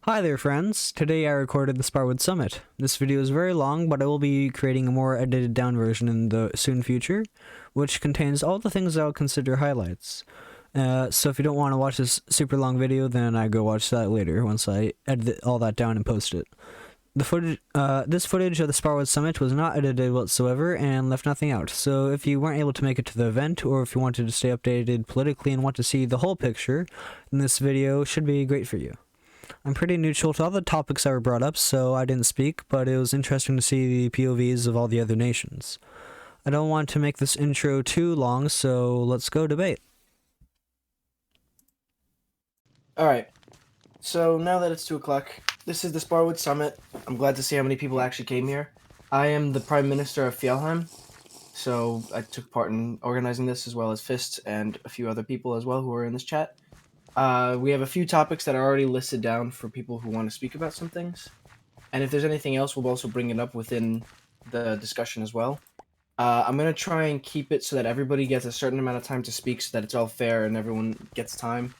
Hi there friends, today I recorded the Sparwood Summit. This video is very long, but I will be creating a more edited down version in the soon future, which contains all the things I'll consider highlights. So if you don't want to watch this super long video, then I go watch that later once I edit all that down and post it. This footage of the Sparwood Summit was not edited whatsoever and left nothing out, so if you weren't able to make it to the event, or if you wanted to stay updated politically and want to see the whole picture, then this video should be great for you. I'm pretty neutral to all the topics that were brought up, so I didn't speak, but it was interesting to see the POVs of all the other nations. I don't want to make this intro too long, so let's go debate. Alright, so now that it's 2 o'clock, this is the Sparwood Summit. I'm glad to see how many people actually came here. I am the Prime Minister of Fjellheim, so I took part in organizing this, as well as Fist and a few other people as well who are in this chat. We have a few topics that are already listed down for people who want to speak about some things. And if there's anything else, we'll also bring it up within the discussion as well. I'm going to try and keep it so that everybody gets a certain amount of time to speak so that it's all fair and everyone gets time.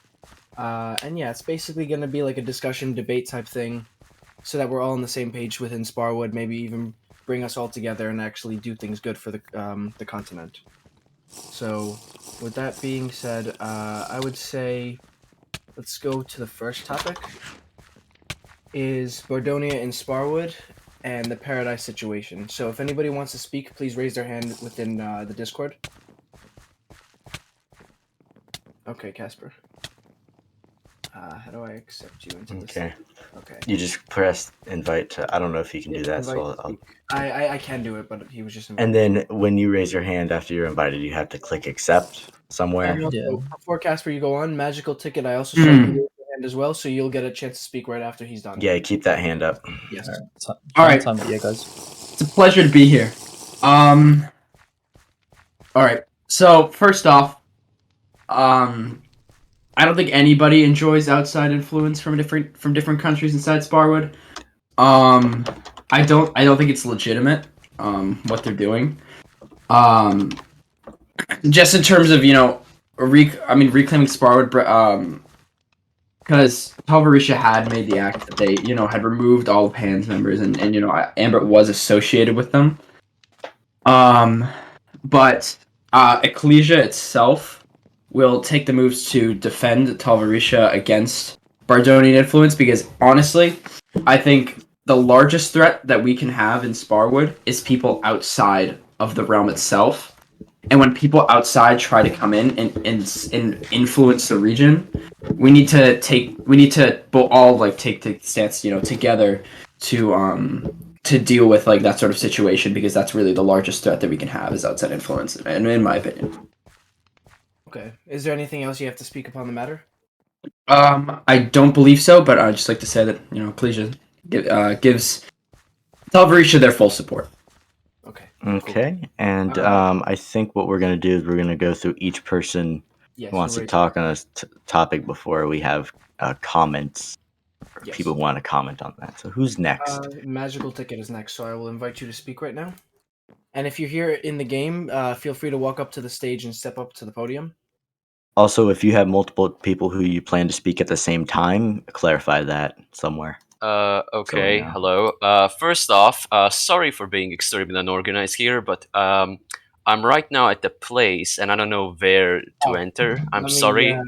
And yeah, it's basically going to be like a discussion, debate type thing so that we're all on the same page within Sparwood, maybe even bring us all together and actually do things good for the continent. So, with that being said, I would say let's go to the first topic, is Bardonia in Sparwood and the Paradise situation. So if anybody wants to speak, please raise their hand within the Discord. Okay, Casper. How do I accept you into this? Okay. Okay. You just press invite to. I don't know if you can do that. So I can do it, but he was just invited. And then when you raise your hand after you're invited, you have to click accept somewhere. Also, before Casper, you go on magical ticket. I also saw you raise your hand as well, so you'll get a chance to speak right after he's done. Yeah, keep that hand up. Yes. All right. Yeah, guys. It's a pleasure to be here. All right. So first off, I don't think anybody enjoys outside influence from different countries inside Sparwood. I don't think it's legitimate. What they're doing. Just in terms of reclaiming Sparwood. Because Talvarisha had made the act that they, had removed all of Han's members, and Ambert was associated with them. But Ecclesia itself will take the moves to defend Talvarisha against Bardonian influence, because honestly, I think the largest threat that we can have in Sparwood is people outside of the realm itself. And when people outside try to come in and influence the region, we need to all take the stance, together to deal with that sort of situation, because that's really the largest threat that we can have is outside influence, and in my opinion. Okay. Is there anything else you have to speak upon the matter? I don't believe so, but I'd just like to say that Ecclesia gives Talvarisha their full support. Okay, cool. And I think what we're going to do is we're going to go through each person who wants to talk on a topic before we have comments. Yes. People want to comment on that. So who's next? Magical Ticket is next, so I will invite you to speak right now. And if you're here in the game, feel free to walk up to the stage and step up to the podium. Also, if you have multiple people who you plan to speak at the same time, clarify that somewhere. Okay, so hello. First off, sorry for being extremely unorganized here, but I'm right now at the place, and I don't know where to enter. I'm sorry,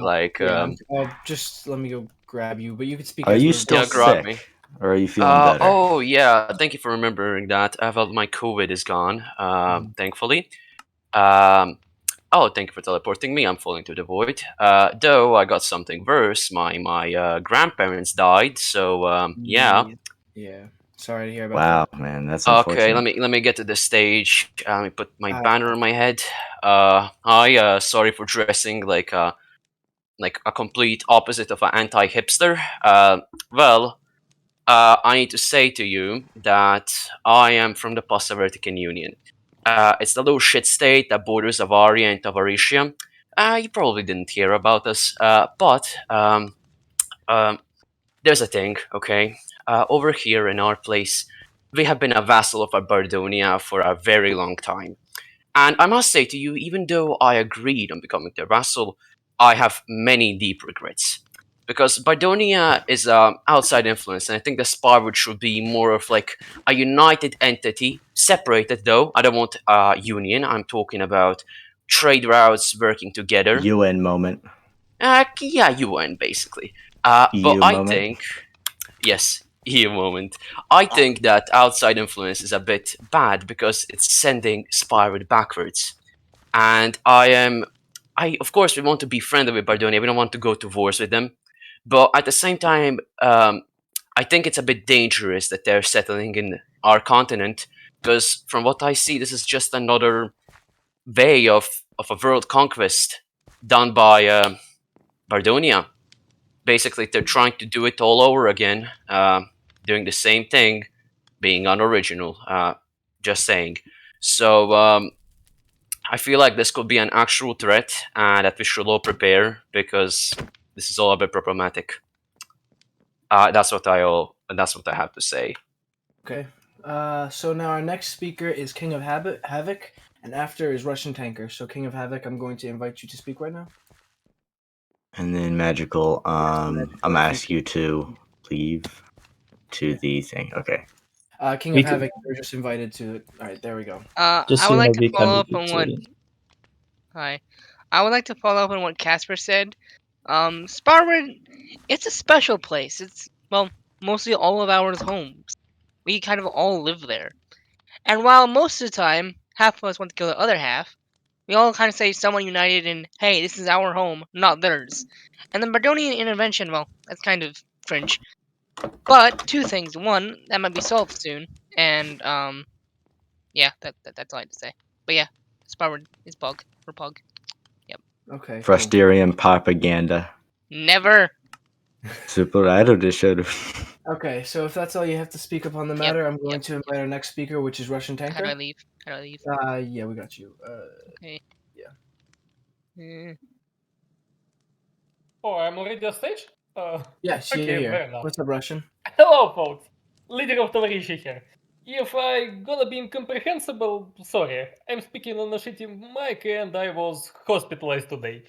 just let me go grab you, but you can speak. Are you still sick? Me. Or are you feeling better? Oh, yeah, thank you for remembering that. Well, my COVID is gone, thankfully. Oh, thank you for teleporting me. I'm falling to the void. Though I got something worse. My grandparents died, so yeah. Yeah. Sorry to hear about that. Wow, man, that's unfortunate. Okay, let me get to the stage. Let me put my banner on my head. Hi, sorry for dressing like a complete opposite of an anti-hipster. Well, I need to say to you that I am from the Post-Vertican Union. It's the little shit state that borders Avaria and Tavarisha. You probably didn't hear about us, but there's a thing, okay? Over here in our place, we have been a vassal of Bardonia for a very long time. And I must say to you, even though I agreed on becoming their vassal, I have many deep regrets. because Bardonia is outside influence, and I think the Sparwood should be more of like a united entity, separated though. I don't want union. I'm talking about trade routes working together. UN moment. Yeah, UN basically. But EU I moment. think, yes, EU moment. I think that outside influence is a bit bad because it's sending Sparwood backwards. And of course, we want to be friendly with Bardonia. We don't want to go to wars with them. But at the same time, I think it's a bit dangerous that they're settling in our continent because from what I see, this is just another way of a world conquest done by Bardonia. Basically, they're trying to do it all over again, doing the same thing, being unoriginal. Just saying. So I feel like this could be an actual threat, and that we should all prepare because this is all a bit problematic. That's what I have to say. Okay. So now our next speaker is King of Havoc, and after is Russian Tanker. So King of Havoc, I'm going to invite you to speak right now. And then Magical, I'm gonna ask you to leave to the thing. Okay. King of Havoc, you're just invited to it. All right, there we go. I would like to follow up on what. Hi, I would like to follow up on what Casper said. Sparwood, it's a special place. It's mostly all of our homes. We kind of all live there. And while most of the time, half of us want to kill the other half, we all kind of say someone united in, hey, this is our home, not theirs. And the Bardonian intervention, well, that's kind of cringe. But two things. One, that might be solved soon. And, yeah, that's all I had to say. But yeah, Sparwood is Pug. We're Pug. Yep. Okay. Frusterian propaganda. Never. Super raro de show. Okay, so if that's all you have to speak upon the matter, I'm going to invite our next speaker, which is Russian Tanker. How do I leave? Yeah, we got you. Okay. Yeah. Oh, I'm already on stage? Yes, okay, you're fair here. enough. What's up, Russian? Hello, folks. Leader of Tavarishi here. If I gonna be incomprehensible, sorry. I'm speaking on a shitty mic and I was hospitalized today.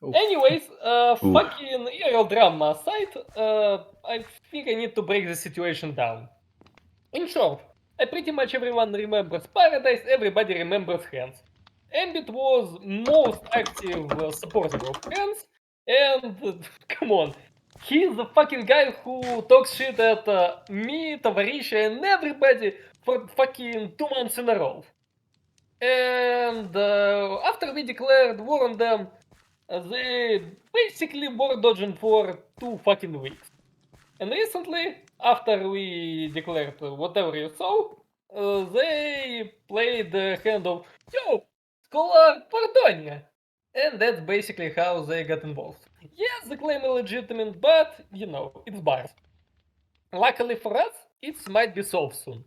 Oof. Anyways, fucking aerial drama aside, I think I need to break the situation down. In short, pretty much everyone remembers Paradise, everybody remembers Hands. Ambit was most active supporter of Hands, and come on, he's the fucking guy who talks shit at me, Tavarishi, and everybody for fucking 2 months in a row. And after we declared war on them, they basically were dodging for 2 fucking weeks. And recently, after we declared whatever you saw, they played the hand of, yo, Scholar Pardonia. And that's basically how they got involved. Yes, the claim is legitimate, but, you know, it's biased. Luckily for us, it might be solved soon.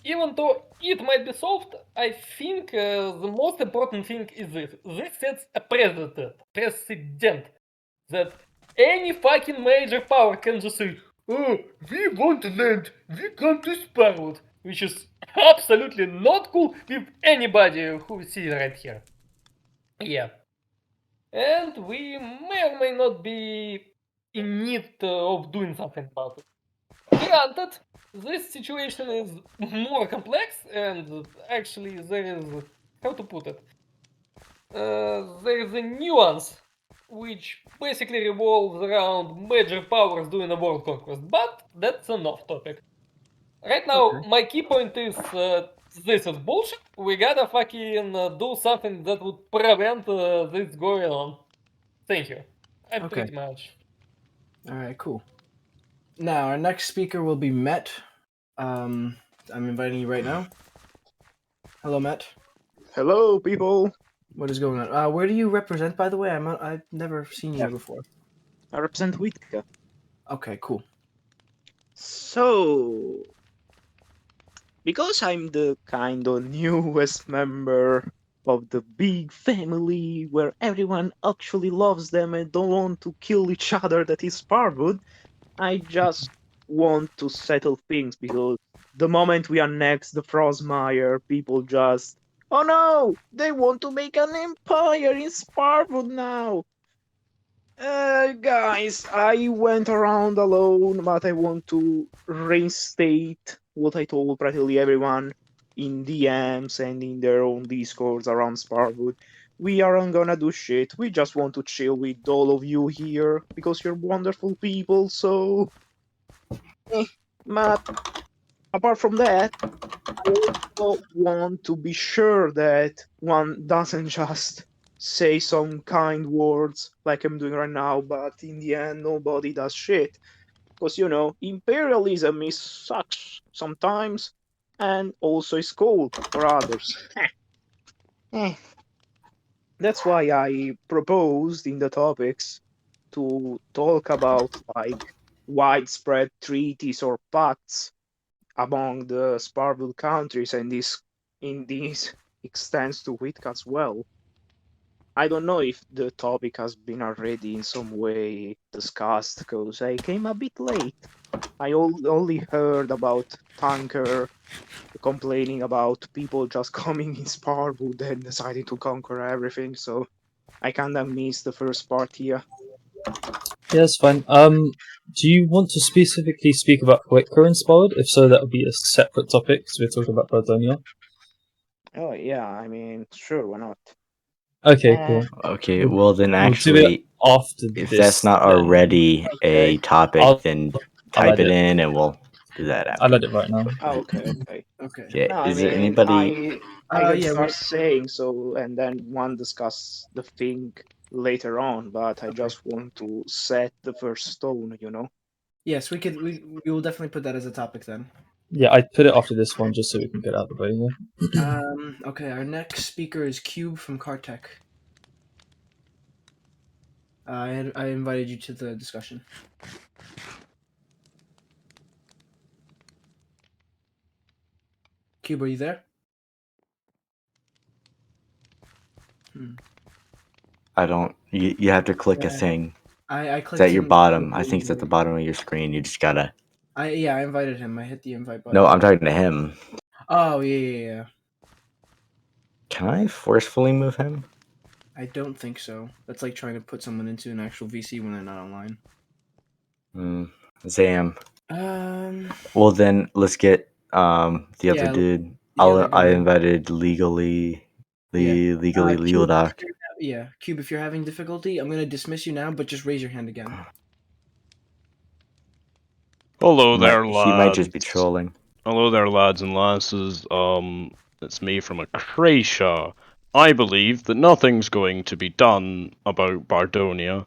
Even though it might be solved, I think the most important thing is this. This sets a precedent that any fucking major power can just say, oh, we want land, we come to Sparwood, which is absolutely not cool with anybody who we see right here. Yeah. And we may or may not be in need of doing something about it. Granted, this situation is more complex and actually there is, how to put it, there is a nuance which basically revolves around major powers doing a world conquest, but that's an off topic. Right now, my key point is this is bullshit. We gotta fucking do something that would prevent this going on. Thank you. Pretty much. Alright, cool. Now, our next speaker will be Met. I'm inviting you right now. Hello, Met. Hello, people. What is going on? Where do you represent, by the way? I've never seen you before. I represent Witka. Okay, cool. So, because I'm the kind of newest member of the big family where everyone actually loves them and don't want to kill each other, that is Sparwood, I just want to settle things because the moment we annex the Frostmire, people just, oh no, they want to make an empire in Sparwood now. Guys, I went around alone, but I want to reinstate what I told practically everyone in DMs and in their own discords around Sparwood. We aren't gonna do shit. We just want to chill with all of you here because you're wonderful people. So, but apart from that, I also want to be sure that one doesn't just say some kind words like I'm doing right now, but in the end, nobody does shit. Because, imperialism is sucks sometimes, and also is cool for others. Eh. That's why I proposed in the topics to talk about like widespread treaties or pacts among the Sparwood countries, and this extends to Whitka as well. I don't know if the topic has been already in some way discussed because I came a bit late. I only heard about Tanker complaining about people just coming in Sparwood and deciding to conquer everything, so I kinda missed the first part here. Yeah, that's fine. Do you want to specifically speak about Whitker and Sparwood? If so, that would be a separate topic because we're talking about Bardonia. Oh yeah, I mean, sure, why not? Okay, cool. Okay, well then We'll do it actually, after if this. that's not then. already a topic, I'll then I'll type add it it. in and we'll do that after. I'll add it right now. Oh, okay. Okay, No, I is there mean, anybody? I can yeah, start saying so, and then one discuss the thing later on. But I just want to set the first stone. Yes, we could. We will definitely put that as a topic then. Yeah, I put it after this one just so we can get out of the way. Yeah. Okay, our next speaker is Cube from Cartech. I invited you to the discussion. Cube, are you there? I don't. You have to click a thing. I It's clicked at your him. bottom. I think it's at the bottom of your screen. You just gotta. I invited him. I hit the invite button. No, I'm talking to him. Oh yeah. Can I forcefully move him? I don't think so. That's like trying to put someone into an actual VC when they're not online. Zam. Well, then let's get the other dude. I invited legally legal doc. Yeah, Cube, if you're having difficulty, I'm gonna dismiss you now, but just raise your hand again. Hello there, lads. He might just be trolling. Hello there, lads and lasses. It's me from Acratia. I believe that nothing's going to be done about Bardonia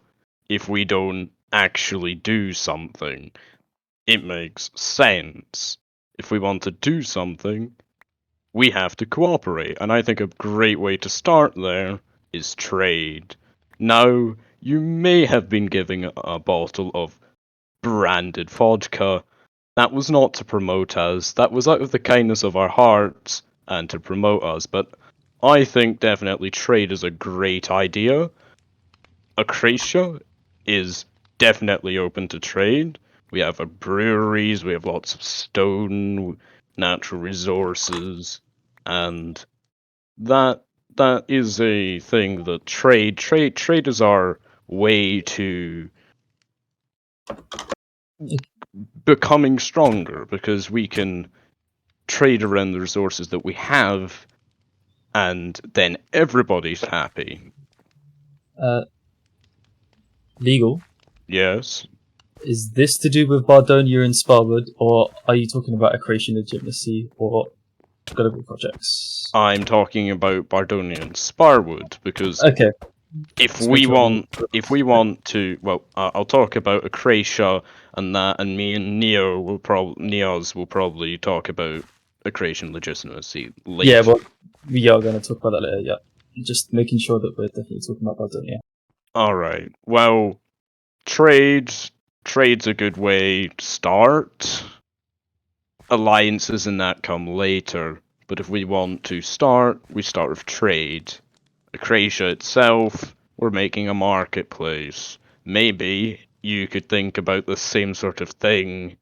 if we don't actually do something. It makes sense. If we want to do something, we have to cooperate, and I think a great way to start there is trade. Now, you may have been giving a bottle of branded vodka. That was not to promote us, that was out of the kindness of our hearts and to promote us, but I think definitely trade is a great idea. Acratia is definitely open to trade. We have our breweries, we have lots of stone, natural resources, and that is a thing that trade is our way to becoming stronger, because we can trade around the resources that we have and then everybody's happy. Legal. Yes. Is this to do with Bardonia and Sparwood, or are you talking about Acration legitimacy or global projects? I'm talking about Bardonia and Sparwood because if we want to, well, I'll talk about Acratia and that, and me and Neos will probably talk about Acration legitimacy later. Yeah, well, we are going to talk about that later. Yeah, just making sure that we're definitely talking about Bardonia. All right. Well, trade's a good way to start. Alliances and that come later, but if we want to start, we start with trade. Acratia itself, we're making a marketplace. Maybe you could think about the same sort of thing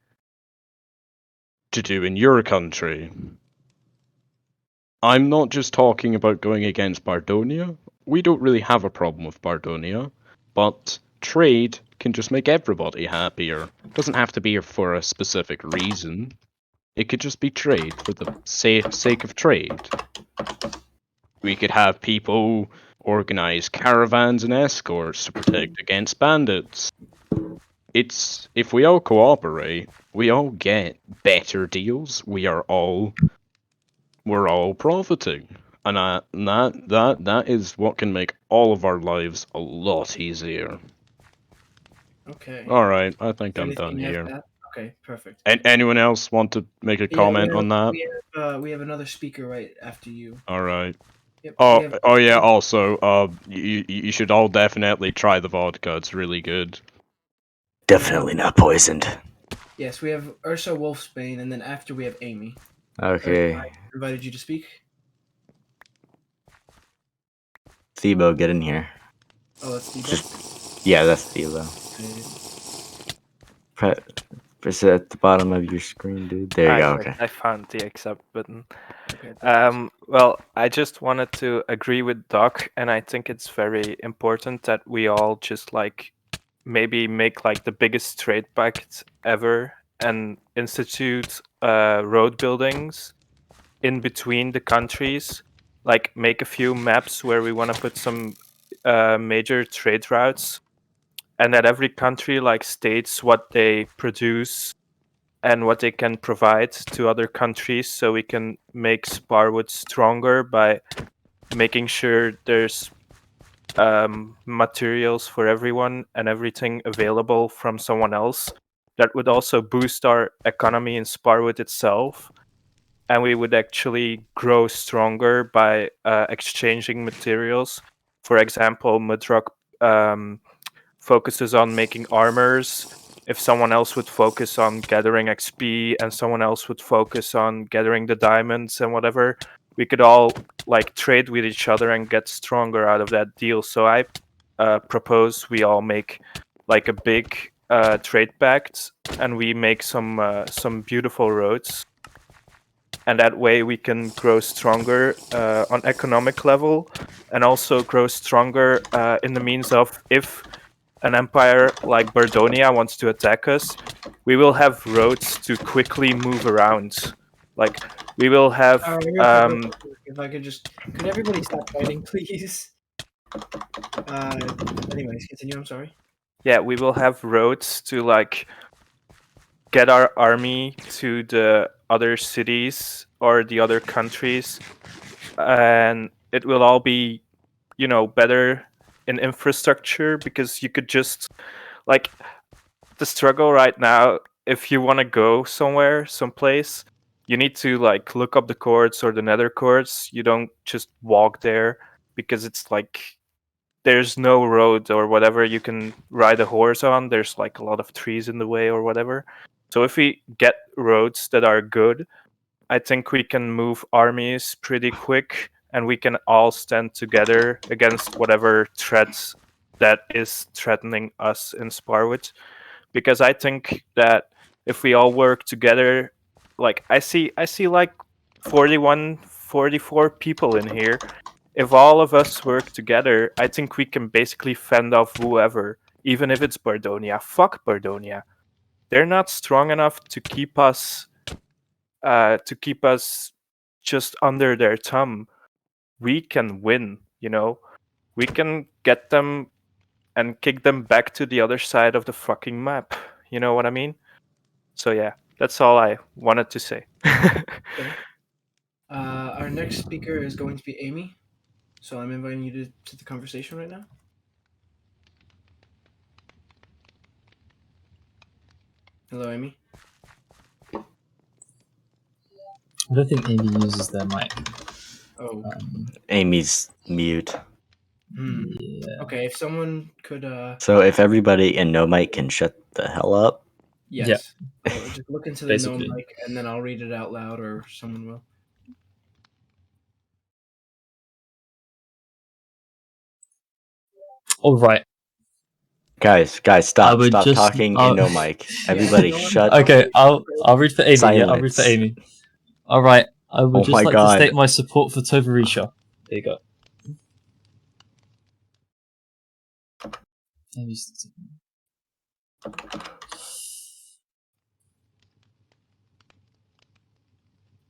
to do in your country. I'm not just talking about going against Bardonia. We don't really have a problem with Bardonia, but trade can just make everybody happier. It doesn't have to be for a specific reason. It could just be trade for the sake of trade. We could have people organize caravans and escorts to protect against bandits. If we all cooperate, we all get better deals. We're all profiting, and that is what can make all of our lives a lot easier. Okay. All right, I think I'm done here. Okay, perfect. Anyone else want to make a comment on that? We have another speaker right after you. All right. Yep, Oh yeah. Also, you should all definitely try the vodka. It's really good. Definitely not poisoned. Yes, we have Ursa Wolfsbane, and then after we have Amy. Okay. Ursa, I invited you to speak. Thebo, get in here. Oh, that's Thebo? Yeah, that's Thebo. Press it at the bottom of your screen, dude. There you go. Okay. I found the accept button. Okay, well, I just wanted to agree with Doc, and I think it's very important that we all just like maybe make like the biggest trade pact ever and institute road buildings in between the countries. Like make a few maps where we want to put some major trade routes, and that every country like states what they produce and what they can provide to other countries, so we can make Sparwood stronger by making sure there's materials for everyone and everything available from someone else. That would also boost our economy in Sparwood itself, and we would actually grow stronger by exchanging materials. For example, Mudrock focuses on making armors. If someone else would focus on gathering XP and someone else would focus on gathering the diamonds and whatever, we could all like trade with each other and get stronger out of that deal. So I propose we all make like a big trade pact, and we make some beautiful roads, and that way we can grow stronger on economic level, and also grow stronger in the means of if an empire like Bardonia wants to attack us, we will have roads to quickly move around. Like we will have. If I could everybody stop fighting, please? Anyways, continue. I'm sorry. Yeah, we will have roads to like get our army to the other cities or the other countries, and it will all be, better in infrastructure, because you could just like the struggle right now, if you want to go someplace, you need to like look up the chords or the nether chords. You don't just walk there, because it's like there's no road or whatever you can ride a horse on. There's like a lot of trees in the way or whatever. So if we get roads that are good, I think we can move armies pretty quick, and we can all stand together against whatever threats that is threatening us in Sparwood. Because I think that if we all work together, like I see like 41, 44 people in here. If all of us work together, I think we can basically fend off whoever, even if it's Bardonia. Fuck Bardonia. They're not strong enough to keep us just under their thumb. We can win, We can get them and kick them back to the other side of the fucking map. You know what I mean? So yeah, that's all I wanted to say. Okay. Our next speaker is going to be Amy. So I'm inviting you to the conversation right now. Hello, Amy. I don't think Amy uses their mic. Oh. Amy's mute. Yeah. Okay, if someone could. So if everybody in no mic can shut the hell up. Yes. Yeah. Just look into the Basically. no mic, and then I'll read it out loud, or someone will. All right. Guys, stop talking in no mic. Everybody shut. Okay, I'll read for Amy. Silence. Yeah, I'll read for Amy. All right, I would just like to state my support for Tovarisha. There you go.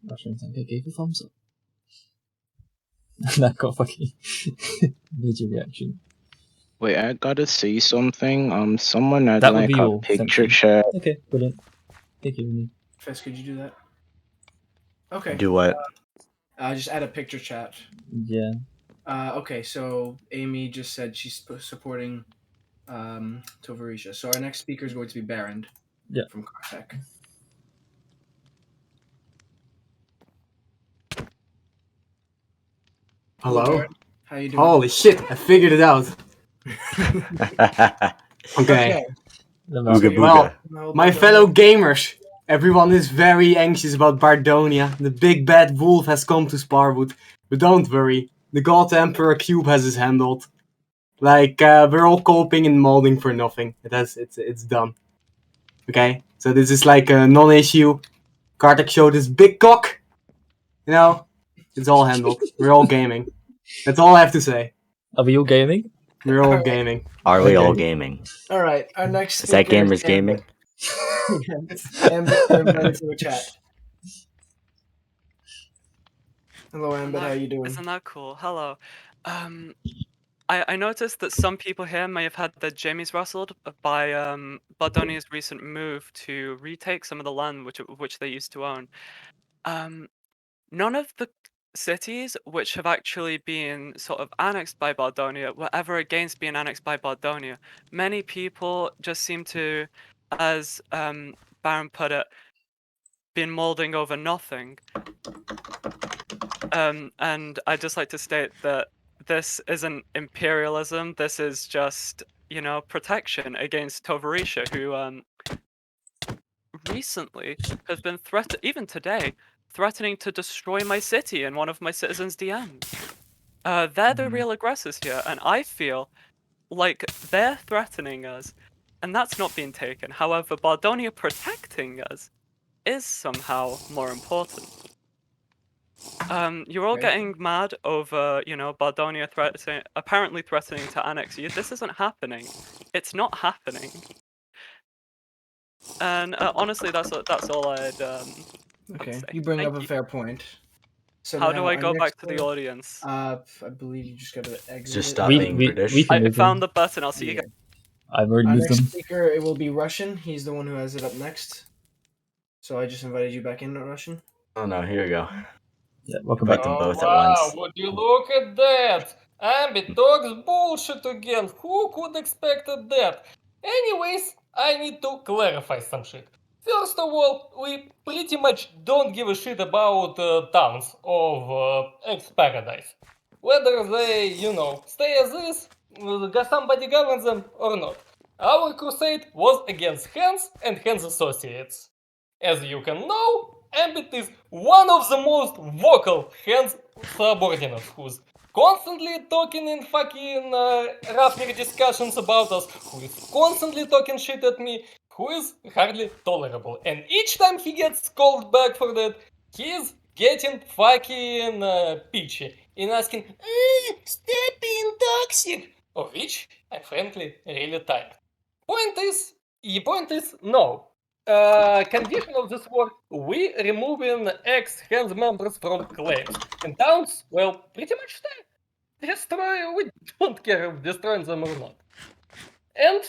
Russian Tanker gave a thumbs up. That got fucking major reaction. Wait, I gotta say something. Someone had That would like be a all. Thank picture you. chat. Okay, brilliant. Thank you. Fess, could you do that? Okay. Do what? Just add a picture chat. Yeah. Okay, so Amy just said she's supporting Tovarisha. So our next speaker is going to be Baron. Yeah. From Kartek. Hello. How you doing? Holy shit! I figured it out. Okay. Well, my fellow gamers, everyone is very anxious about Bardonia. The big bad wolf has come to Sparwood, but don't worry. The God Emperor Cube has his handled. Like we're all coping and molding for nothing. It's done. Okay, so this is like a non-issue. Kartek showed his big cock. You know, it's all handled. We're all gaming. That's all I have to say. Are we all gaming? We're all gaming. Are we all gaming? All right, our next Is that speaker gamers gaming? Ambit, you're invited to a chat. Hello, Ambit. How are you doing? Isn't that cool? Hello. I noticed that some people here may have had their jammies rustled by Bardonia's recent move to retake some of the land which they used to own. None of the cities which have actually been sort of annexed by Bardonia were ever against being annexed by Bardonia. Many people just seem to, as Baron put it, been molding over nothing. And I'd just like to state that this isn't imperialism. This is just, protection against Tovarisha, who recently has been even today, threatening to destroy my city in one of my citizens' DMs. They're the real aggressors here, and I feel like they're threatening us, and that's not being taken. However, Bardonia protecting us is somehow more important. You're all getting mad over, Bardonia apparently threatening to annex you. This isn't happening. It's not happening. And honestly, that's all I'd. Okay, you bring up a fair point. So how do I go back to the audience? I believe you just gotta exit. Just stop being British. I found the button. I'll see you guys. I've already Our moved next them. speaker, it will be Russian. He's the one who has it up next. So I just invited you back in, Russian. Oh no, here we go. Yeah, welcome Put back. them both Wow, at once. would you look at that? Ambit talks bullshit again. Who could expected that? Anyways, I need to clarify some shit. First of all, we pretty much don't give a shit about towns of ex-paradise. Whether they, stay as is, somebody governs them or not. Our crusade was against Hans and Hans Associates. As you can know, Ambit is one of the most vocal Hans subordinates who's constantly talking in fucking Rathnir discussions about us, who is constantly talking shit at me, who is hardly tolerable. And each time he gets called back for that, he's getting fucking peachy and asking, stop being toxic, of which I'm frankly really tired. Point is, no. Condition of this war, we removing ex-Hans members from claims. And towns, well, pretty much stay. Destroy, we don't care if destroying them or not. And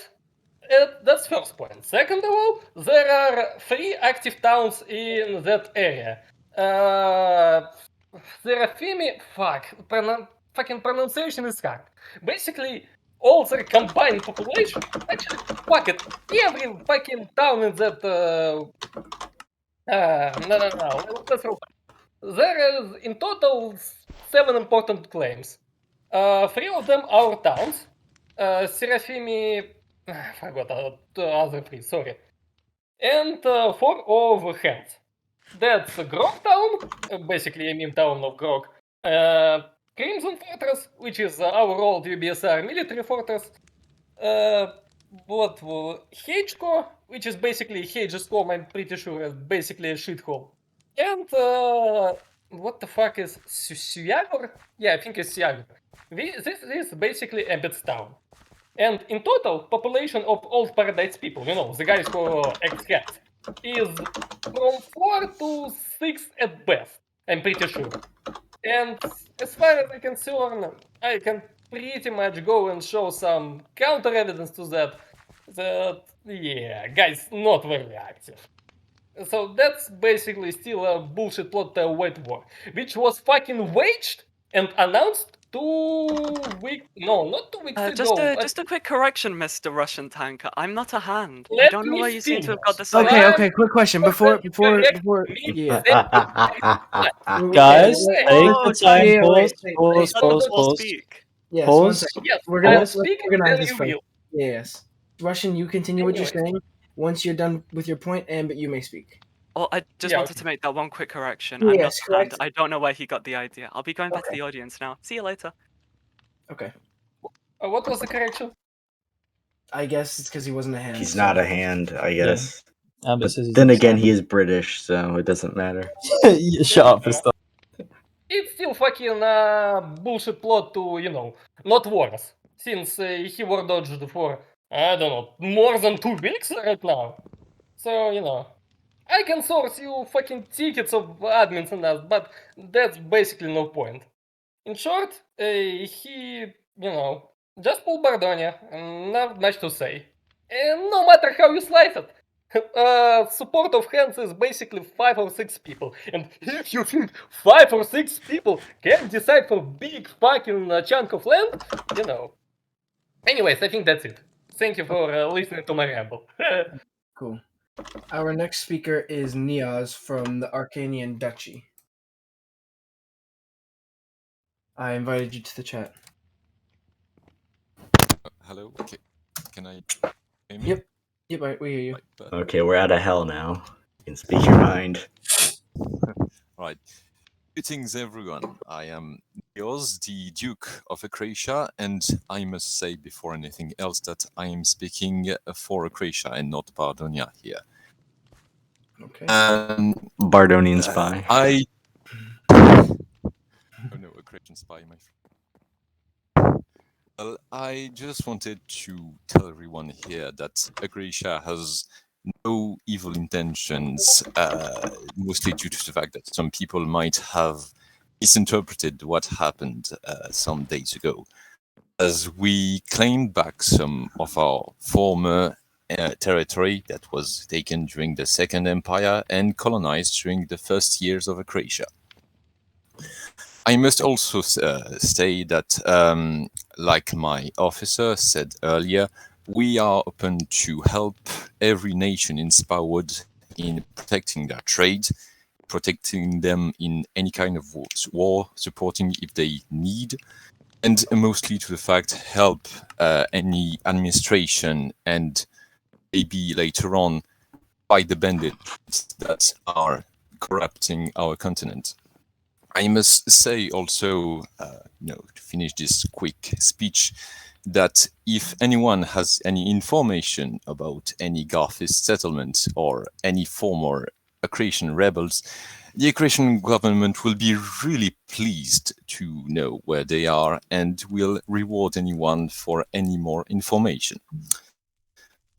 that's first point. Second of all, there are 3 active towns in that area. Serafimi, fucking pronunciation is hard. Basically, all their combined population, actually, fuck it, every fucking town in that, no, that's wrong. There is, in total, 7 important claims. 3 of them are towns. Serafimi, I forgot the other 3, sorry. And 4 of Hands. That's Grog Town, basically a meme town of Grog. Crimson Fortress, which is our old UBSR military fortress. Hageko, which is basically Hage's home, I'm pretty sure, is basically a shithole. And what the fuck is Suyagor? Yeah, I think it's Suyagor. This is basically Ambit's town. And in total, population of Old Paradise people, you know, the guys who ex-cats, is from 4 to 6 at best, I'm pretty sure. And as far as I can discern, I can pretty much go and show some counter evidence to that. Yeah, guys, not very active. So that's basically still a bullshit plot to avoid war, which was fucking waged and announced 2 weeks. No, not 2 weeks ago. Just a quick correction, Mr. Russian Tanker. I'm not a hand. I Let don't know me why you seem to have finish. got this Okay, idea. okay. Quick question before. Me, Guys, take the time. Yeah, Pause. wait, Pause. Let the Pause. boss Pause. speak. Yes, one Pause. second. Yes, We're gonna let's let's speak and organize then this you first. will. Yes, Russian, you continue what you're Anyways. saying. Once you're done with your point, but you may speak. Well, I just Yeah, wanted okay. to make that one quick correction. I'm not Yes, a hand. correct. I don't know where he got the idea. I'll be going back to Okay. the audience now. See you later. Okay. What was the correction? I guess it's because he wasn't a hand. He's so- not a hand, I guess. But But says he's then not again, sad. he is British, so it doesn't matter. Shut up for stuff. It's still fucking bullshit plot to, you know, not wars. Since he war dodged for, I don't know, more than 2 weeks right now. So, you know, I can source you fucking tickets of admins and that, but that's basically no point. In short, he, you know, just pulled Bardonia, and not much to say. And no matter how you slice it, support of hands is basically 5 or 6 people. And if you think 5 or 6 people can decide for big fucking chunk of land, you know. Anyways, I think that's it. Thank you for listening to my ramble. Cool. Our next speaker is Niaz from the Arcanian Duchy. I invited you to the chat. Hello. Okay. Can I hear me? Yep. Yep. We hear you. Right, Okay, we're out of hell now. You can speak your mind. right. Greetings, everyone. I am Nios, the Duke of Acratia, and I must say before anything else that I am speaking for Acratia and not Bardonia here. Okay. Bardonian spy. Oh no, Acratian spy, my friend. Well, I just wanted to tell everyone here that Acratia has no evil intentions, mostly due to the fact that some people might have misinterpreted what happened some days ago, as we claimed back some of our former territory that was taken during the Second Empire and colonized during the first years of Acratia. I must also say that, like my officer said earlier, we are open to help every nation in Sparwood in protecting their trade, protecting them in any kind of war, supporting if they need, and mostly to the fact help any administration and maybe later on fight the bandits that are corrupting our continent. I must say also, to finish this quick speech, that if anyone has any information about any Garthist settlement or any former Acratian rebels, the Acratian government will be really pleased to know where they are and will reward anyone for any more information.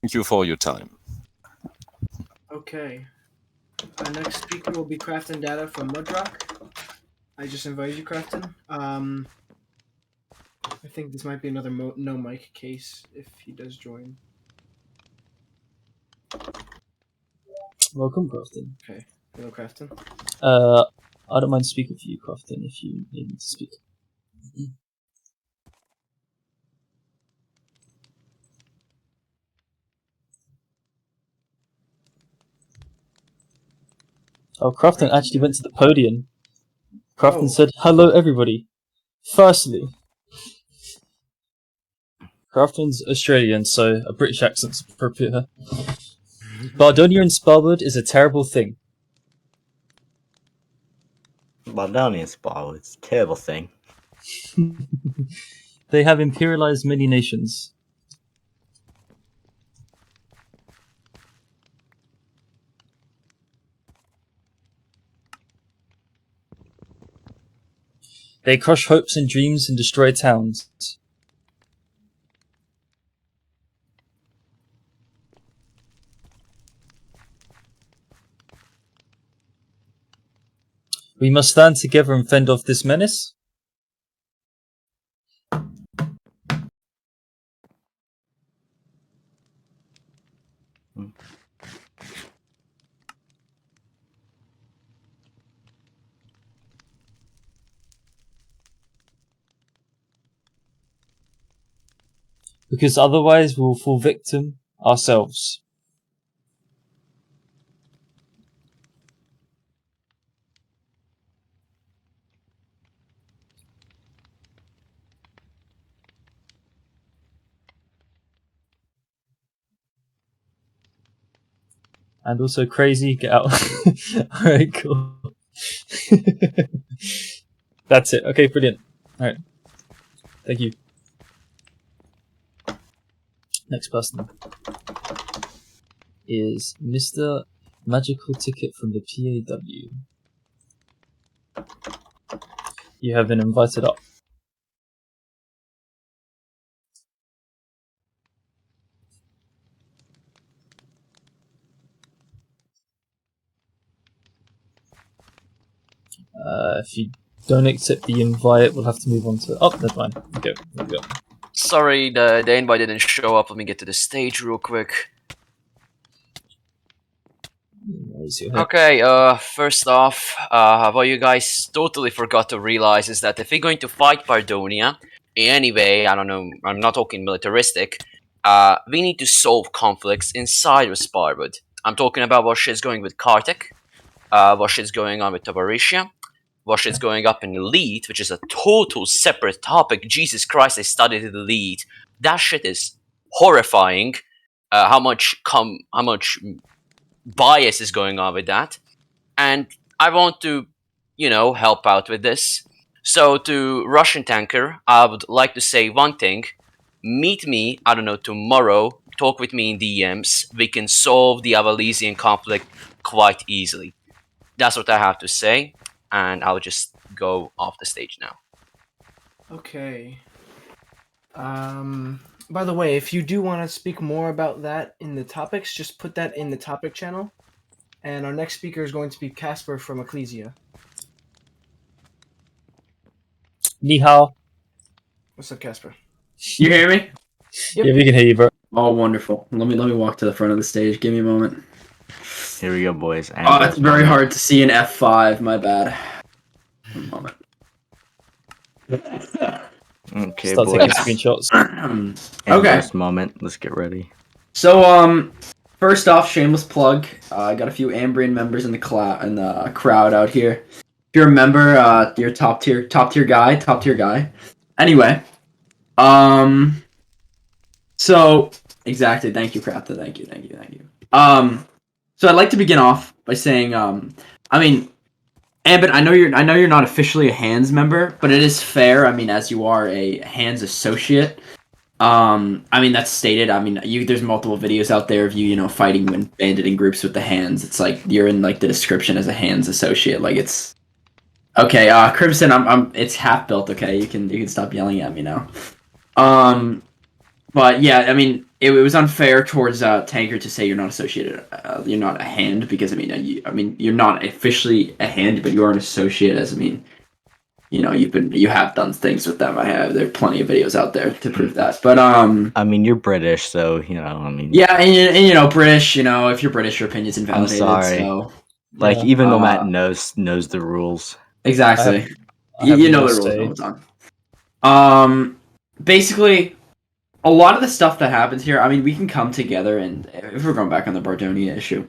Thank you for your time. Okay. Our next speaker will be Crafton Data from Mudrock. I just invited you, Crafton. I think this might be another no mic case if he does join. Welcome, Crofton. Okay. Hello, Crafton. I don't mind speaking for you, Crofton, if you need me to speak. Oh, Crofton actually went to the podium. Crofton said, "Hello, everybody. Firstly, Crofton's Australian, so a British accent's appropriate. Bardonia and Sparwood is a terrible thing. Bardonian spy, it's a terrible thing. They have imperialized many nations. They crush hopes and dreams and destroy towns. We must stand together and fend off this menace. Because otherwise we'll fall victim ourselves. And also crazy, get out. Alright, cool. That's it. Okay, brilliant. Alright. Thank you. Next person is Mr. Magical Ticket from the PAW. You have been invited up. If you don't accept the invite, we'll have to move on to... Oh, never mind. Okay, there we go. Sorry, the invite didn't show up. Let me get to the stage real quick. Okay, first off, what you guys totally forgot to realize is that if we're going to fight Bardonia, in any way, I don't know, I'm not talking militaristic, we need to solve conflicts inside of Sparwood. I'm talking about what shit's going with Kartik, what shit's going on with Tavarisha, what shit's going up in Elite, which is a total separate topic. Jesus Christ, I studied Elite. That shit is horrifying. How much bias is going on with that, and I want to, help out with this. So to Russian Tanker, I would like to say one thing: meet me, I don't know, tomorrow. Talk with me in DMs. We can solve the Avalesian conflict quite easily. That's what I have to say, and I'll just go off the stage now. Okay. By the way, if you do want to speak more about that in the topics, just put that in the topic channel. And our next speaker is going to be Casper from Ecclesia. Ni hao. What's up, Casper? You hear me? Yep. Yeah, we can hear you, bro. Oh, wonderful. Let me walk to the front of the stage. Give me a moment. Here we go, boys. Oh, it's very hard to see an F5. My bad. One moment. Okay, Start boys. taking screenshots. Okay. This moment. Let's get ready. So, first off, shameless plug. I got a few Ambrian members in the crowd out here. If you're a member, you're top tier guy. Anyway, so exactly. Thank you, Kratha. Thank you. So I'd like to begin off by saying, Ambit, I know you're not officially a Hands member, but it is fair. I mean, as you are a Hands associate. That's stated. There's multiple videos out there of you fighting when banded in groups with the Hands. It's like you're in like the description as a Hands associate. Like it's okay. Crimson, it's half built. Okay, you can stop yelling at me now. But yeah, it was unfair towards Tanker to say you're not associated. You're not a Hand because you're not officially a Hand, but you are an associate. As you have done things with them. There are plenty of videos out there to prove that. But you're British, so yeah, and British. If you're British, your opinion's invalidated. I'm sorry. So, even though Matt knows the rules. Exactly. I have the rules all the time. Basically, a lot of the stuff that happens here. We can come together, and if we're going back on the Bardonia issue,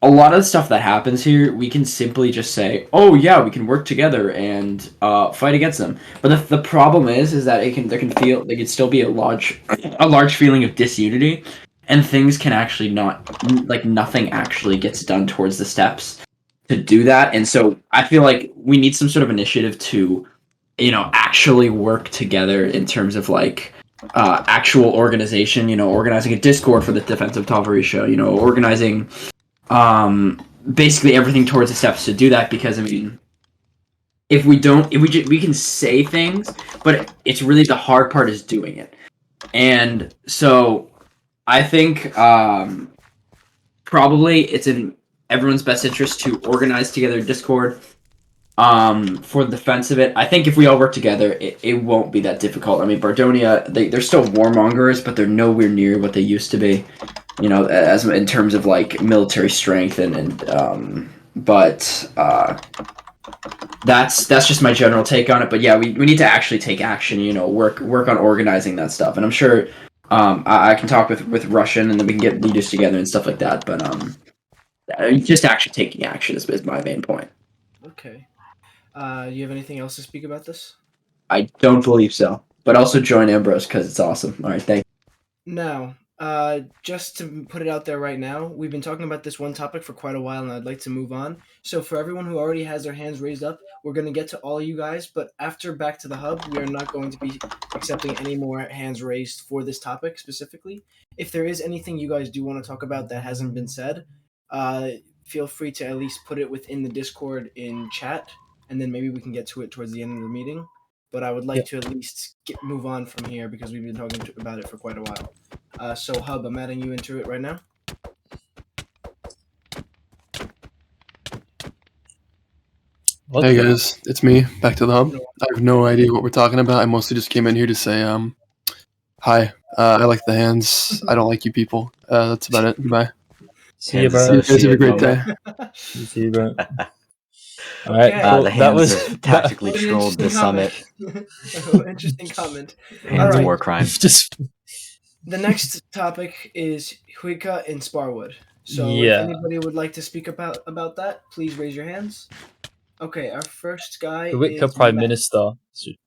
a lot of the stuff that happens here, we can simply just say, "Oh yeah, we can work together and fight against them." But the problem is that there can still be a large feeling of disunity, and things can actually nothing actually gets done towards the steps to do that. And so I feel like we need some sort of initiative to, actually work together in terms of actual organization. Organizing a Discord for the defense of Tavarisha. Organizing. Basically everything towards the steps to do that, because if we can say things, but it's really the hard part is doing it. And so I think probably everyone's best interest to organize together Discord for the defense of it. I think if we all work together, it won't be that difficult. I mean, Bardonia, they're still warmongers, but they're nowhere near what they used to be. You know, as in terms of like military strength that's just my general take on it. But yeah, we need to actually take action. You know, work on organizing that stuff. And I'm sure I can talk with Russian, and then we can get leaders together and stuff like that. But just actually taking action is my main point. Okay. Do you have anything else to speak about this? I don't believe so. But also join Ambrose because it's awesome. All right, thank you. Now, just to put it out there right now, we've been talking about this one topic for quite a while, and I'd like to move on. So for everyone who already has their hands raised up, we're going to get to all you guys, but after Back to the Hub, we are not going to be accepting any more hands raised for this topic specifically. If there is anything you guys do want to talk about that hasn't been said, feel free to at least put it within the Discord in chat, and then maybe we can get to it towards the end of the meeting. But I would like to at least move on from here because we've been talking about it for quite a while. So Hub, I'm adding you into it right now. Hey guys, it's me, Back to the Hub. I have no idea what we're talking about. I mostly just came in here to say, hi. I like the hands. I don't like you people. That's about it. Goodbye. See you, bro. You guys have a great day. See you, bro. All right, cool. The hands have tactically trolled the summit. Interesting comment. Hands of war crime. The next topic is Huika in Sparwood. So if anybody would like to speak about that, please raise your hands. Okay, our first guy Huika is Prime Minister.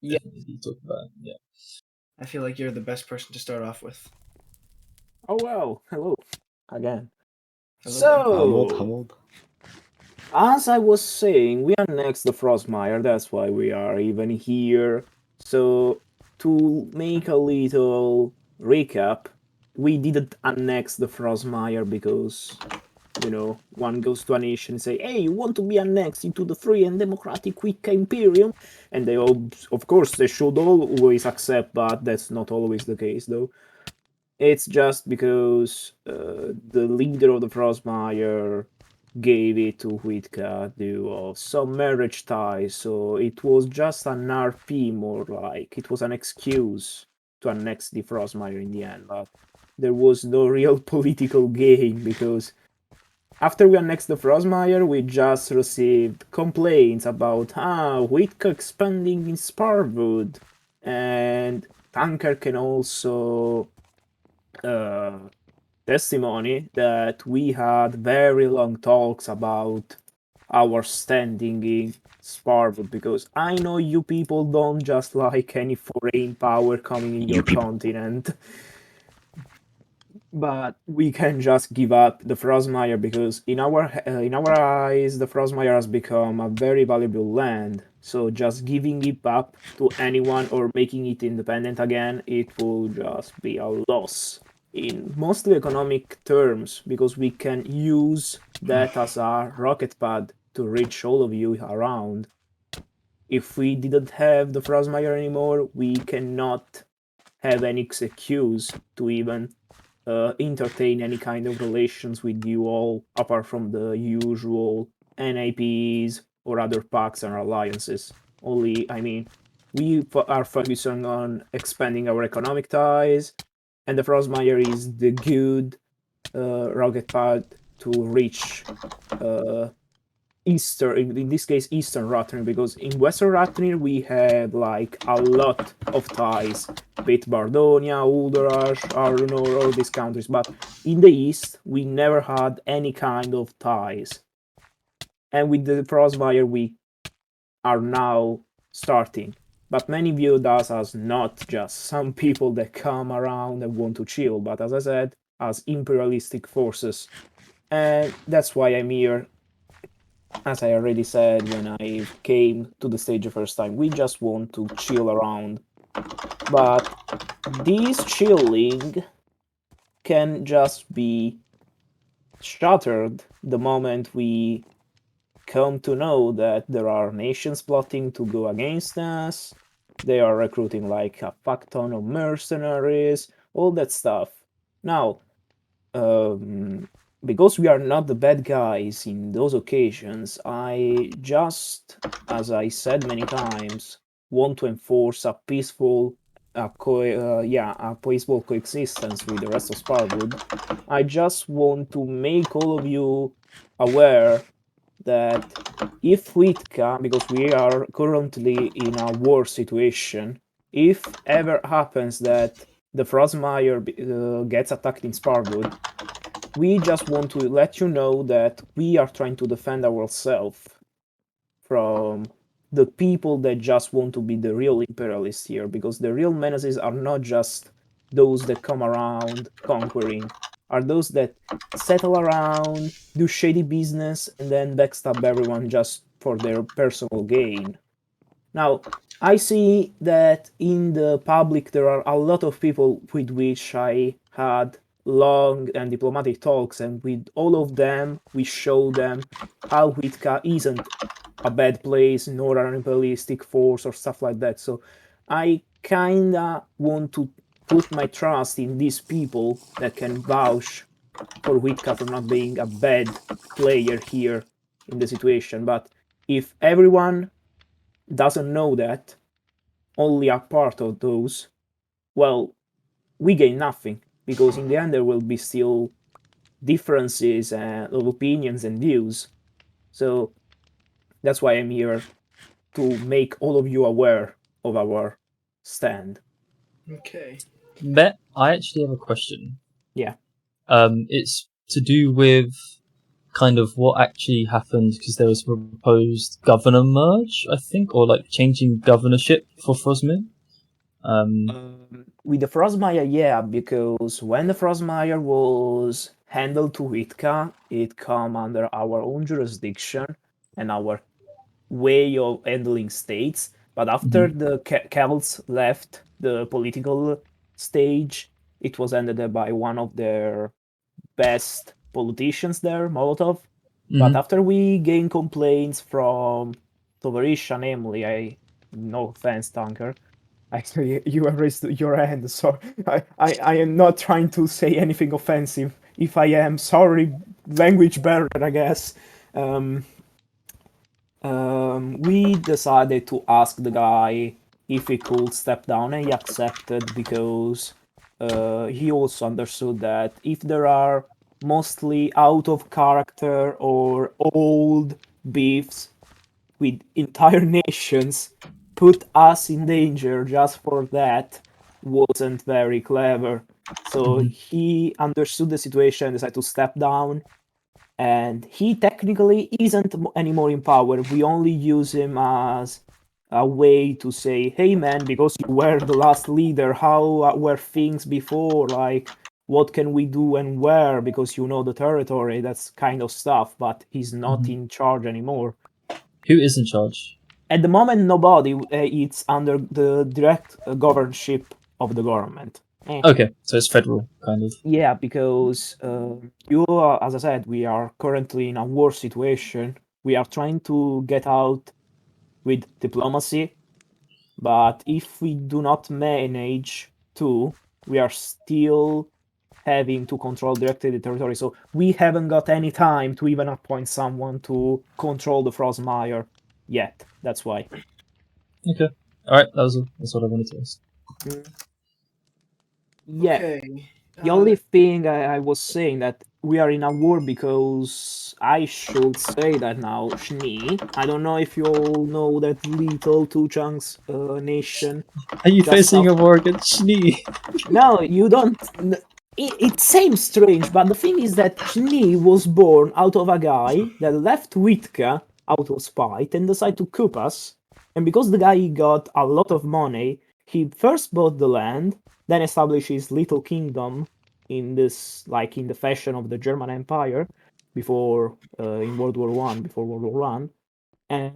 Yeah. Talk about, yeah. I feel like you're the best person to start off with. Oh well, hello again. Hello So, humbled. As I was saying, we annexed the Frostmire, that's why we are even here. So, to make a little recap, we didn't annex the Frostmire because, you know, one goes to a nation and say, hey, you want to be annexed into the free and democratic Wicca Imperium? And they all, of course, they should always accept, but that's not always the case, though. It's just because the leader of the Frostmire gave it to Huitka due of some marriage ties, so it was just an RP more like. It was an excuse to annex the Frostmire in the end, but there was no real political gain because after we annexed the Frostmire, we just received complaints about Huitka expanding in Sparwood, and Tanker can also testimony that we had very long talks about our standing in Sparwood, because I know you people don't just like any foreign power coming in your continent. But we can just give up the Frostmire because in our eyes the Frostmire has become a very valuable land. So just giving it up to anyone or making it independent again, it will just be a loss in mostly economic terms, because we can use that as a rocket pad to reach all of you around. If we didn't have the Frostmire anymore, we cannot have any excuse to even entertain any kind of relations with you all, apart from the usual NAPs or other pacts and alliances. Only, I mean, we are focusing on expanding our economic ties, and the Frostmire is the good rocket pad to reach Eastern, in this case, Eastern Rathnir, because in Western Rathnir we had like a lot of ties with Bardonia, Uldarash, Arunor, all these countries, but in the East we never had any kind of ties. And with the Frostmire we are now starting. But many viewed us as not just some people that come around and want to chill, but as I said, as imperialistic forces. And that's why I'm here. As I already said when I came to the stage the first time, we just want to chill around. But this chilling can just be shattered the moment we come to know that there are nations plotting to go against us. They are recruiting like a fuck ton of mercenaries, all that stuff. Now, because we are not the bad guys in those occasions, I just, as I said many times, want to enforce a peaceful, a peaceful coexistence with the rest of Sparwood. I just want to make all of you aware that if Witka, because we are currently in a war situation, if ever happens that the Frostmire gets attacked in Sparwood, we just want to let you know that we are trying to defend ourselves from the people that just want to be the real imperialists here, because the real menaces are not just those that come around conquering, are those that settle around, do shady business, and then backstab everyone just for their personal gain. Now, I see that in the public there are a lot of people with which I had long and diplomatic talks, and with all of them, we show them how Witka isn't a bad place, nor an imperialistic force or stuff like that. So I kinda want to put my trust in these people that can vouch for Witka for not being a bad player here in the situation. But if everyone doesn't know that, only a part of those, well, we gain nothing, because in the end there will be still differences of opinions and views. So that's why I'm here, to make all of you aware of our stand. Okay. Matt, I actually have a question. Yeah. It's to do with kind of what actually happened, because there was a proposed governor merge, I think, or like changing governorship for Frostmire. With the Frostmire, yeah, because when the Frostmire was handled to Witka, it come under our own jurisdiction and our way of handling states. But after the Celts left the political stage, it was ended by one of their best politicians there, Molotov. But after we gained complaints from Tovarisha, namely, no offense, Tanker, actually, you have raised your hand, so I am not trying to say anything offensive. If I am, sorry, language barrier, I guess. We decided to ask the guy if he could step down, and he accepted, because he also understood that if there are mostly out of character or old beefs with entire nations, put us in danger just for that wasn't very clever. So he understood the situation and decided to step down. And he technically isn't anymore in power. We only use him as a way to say, hey man, because you were the last leader, how were things before? Like, what can we do and where? Because you know the territory, that's kind of stuff, but he's not in charge anymore. Who is in charge? At the moment, nobody. It's under the direct governorship of the government. Okay, so it's federal, kind of. Yeah, because as I said, we are currently in a war situation. We are trying to get out with diplomacy, but if we do not manage to, we are still having to control directly the territory. So we haven't got any time to even appoint someone to control the Frostmire yet. That's why. Okay. Alright, that's what I wanted to ask. Yeah. Okay. The only thing I was saying that we are in a war because I should say that now, Shni. I don't know if you all know that little two chunks nation. Are you facing a war against Shni? No, you don't. It seems strange, but the thing is that Shni was born out of a guy that left Witka out of spite and decided to coup us. And because the guy got a lot of money, he first bought the land, then established his little kingdom in this, like in the fashion of the German Empire, before in World War One, before World War One, and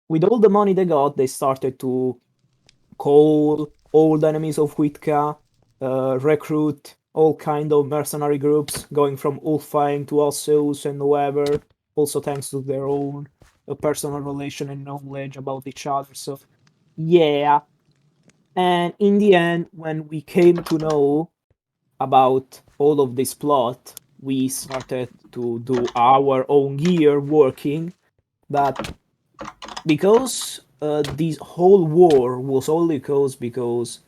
with all the money they got, they started to call old enemies of Witka, recruit all kind of mercenary groups, going from Ulfheim to Osseus and whoever, also thanks to their own personal relation and knowledge about each other. So, yeah. And in the end, when we came to know about all of this plot, we started to do our own gear working, but because this whole war was only caused because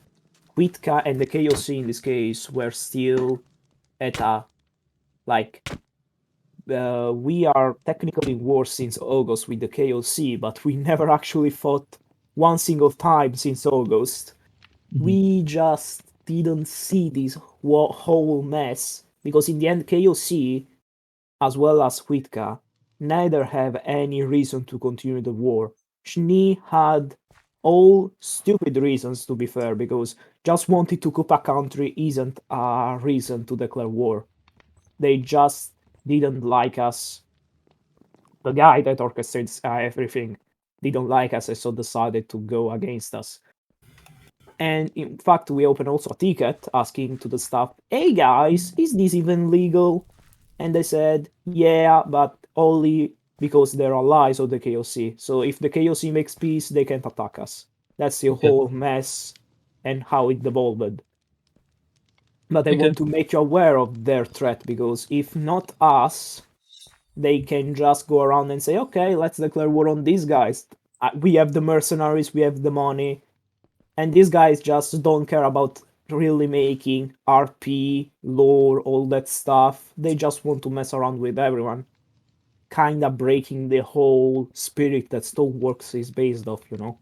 Witka and the KOC in this case were still at a like we are technically in war since August with the KOC, but we never actually fought one single time since August. We just didn't see this whole mess because in the end KOC as well as Witka neither have any reason to continue the war. Schnee had all stupid reasons, to be fair, because just wanting to coup a country isn't a reason to declare war. They just didn't like us. The guy that orchestrates everything didn't like us and so decided to go against us. And in fact, we opened also a ticket asking to the staff, hey guys, is this even legal? And they said, yeah, but only because they're allies of the KOC. So if the KOC makes peace, they can't attack us. That's the whole mess and how it devolved. But I want to make you aware of their threat, because if not us, they can just go around and say, okay, let's declare war on these guys. We have the mercenaries, we have the money, and these guys just don't care about really making RP, lore, all that stuff. They just want to mess around with everyone. Kinda breaking the whole spirit that Stoneworks is based off, you know?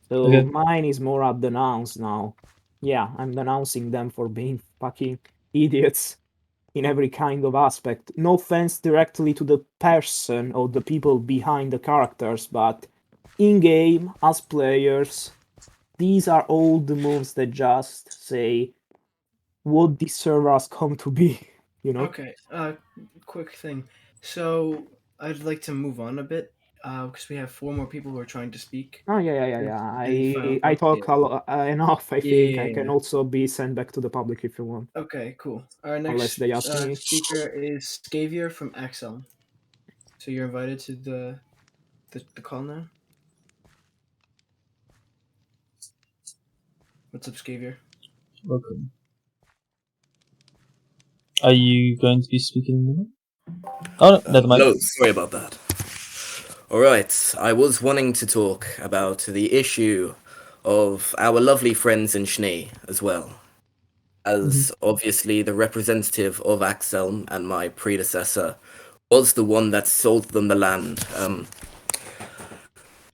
So mine is more a denounce now. Yeah, I'm denouncing them for being fucking idiots in every kind of aspect. No offense directly to the person or the people behind the characters, but in-game, as players, these are all the moves that just say what this server has come to be, you know? Okay, quick thing. So I'd like to move on a bit because we have 4 more people who are trying to speak. Oh yeah. I talk Yeah. a lot enough. I think I can Yeah. also be sent back to the public if you want. Okay, cool. Our Unless next they ask me. speaker is Scavier from Axel. So you're invited to the call now. What's up, Scavier? Welcome. Are you going to be speaking? Oh, never mind. No, sorry about that. Alright, I was wanting to talk about the issue of our lovely friends in Schnee as well. As obviously the representative of Axelm and my predecessor was the one that sold them the land.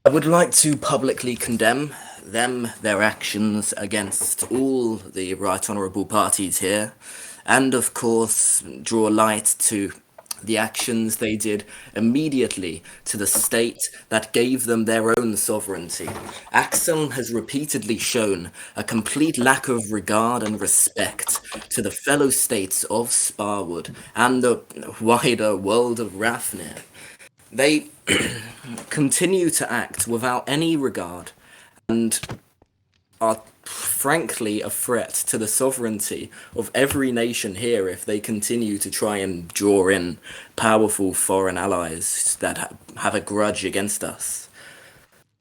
I would like to publicly condemn them, their actions against all the right honourable parties here, and of course draw light to the actions they did immediately to the state that gave them their own sovereignty. Axel has repeatedly shown a complete lack of regard and respect to the fellow states of Sparwood and the wider world of Rathnir. They continue to act without any regard and are frankly a threat to the sovereignty of every nation here if they continue to try and draw in powerful foreign allies that have a grudge against us.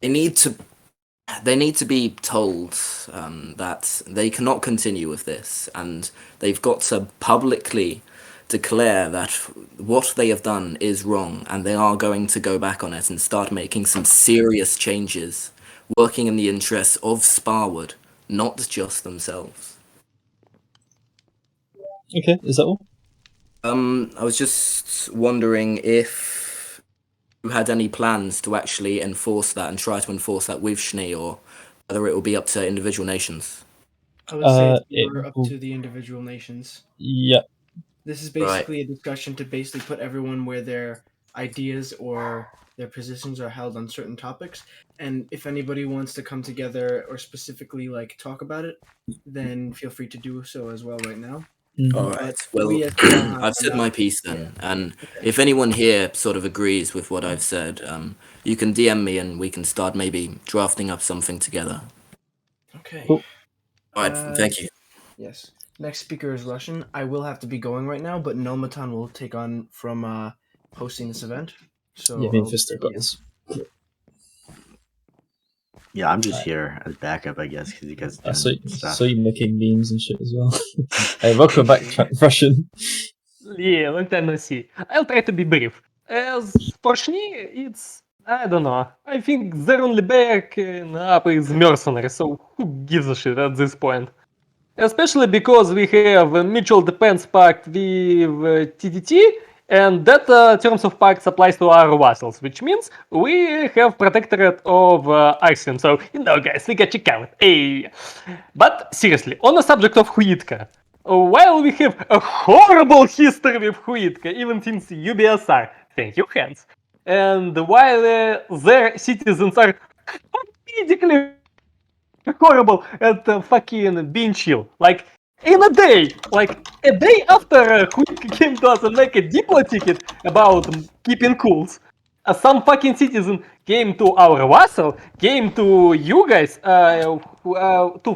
They need to be told that they cannot continue with this, and they've got to publicly declare that what they have done is wrong, and they are going to go back on it and start making some serious changes, working in the interests of Sparwood, not just themselves. Okay, is that all? I was just wondering if you had any plans to actually enforce that and try to enforce that with Schnee, or whether it will be up to individual nations. I would say we're up to the individual nations. Yeah. This is basically a discussion to basically put everyone where their ideas or their positions are held on certain topics. And if anybody wants to come together or specifically like talk about it, then feel free to do so as well right now. All right. Well, I've said my piece then, and if anyone here sort of agrees with what I've said, you can DM me and we can start maybe drafting up something together. Okay. All right. Thank you. Yes. Next speaker is Russian. I will have to be going right now, but Nomatan will take on from hosting this event. So Yeah, me and Fisto got this. Yeah, I'm just here as backup, I guess, because you guys I doing stuff. saw you making memes and shit as well. Hey, welcome back, Russian. Yeah, long time no see. I'll try to be brief. As for Shni, it's... I don't know. I think their only backing up is mercenary, so who gives a shit at this point? Especially because we have a mutual defense pact with TTT, and that terms of pact applies to our vassals, which means we have protectorate of Iceland. So, guys, we got you covered. Hey. But seriously, on the subject of Huitka, while we have a horrible history with Huitka, even since UBSR, thank you, Hans, and while their citizens are politically horrible at fucking being chill. Like, in a day after Quick came to us and make a depot ticket about keeping cools, some fucking citizen came to our vassal, came to you guys, to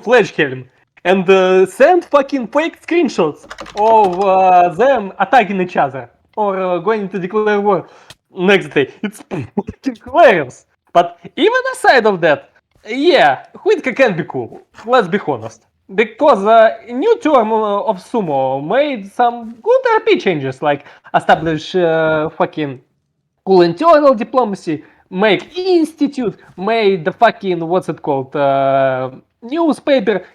Fledgehelm, and sent fucking fake screenshots of them attacking each other or going to declare war next day. It's fucking hilarious. But even aside of that, yeah, Huitka can be cool, let's be honest. Because a new term of sumo made some good RP changes, like establish fucking cool internal diplomacy, make institute, made the fucking, what's it called, newspaper.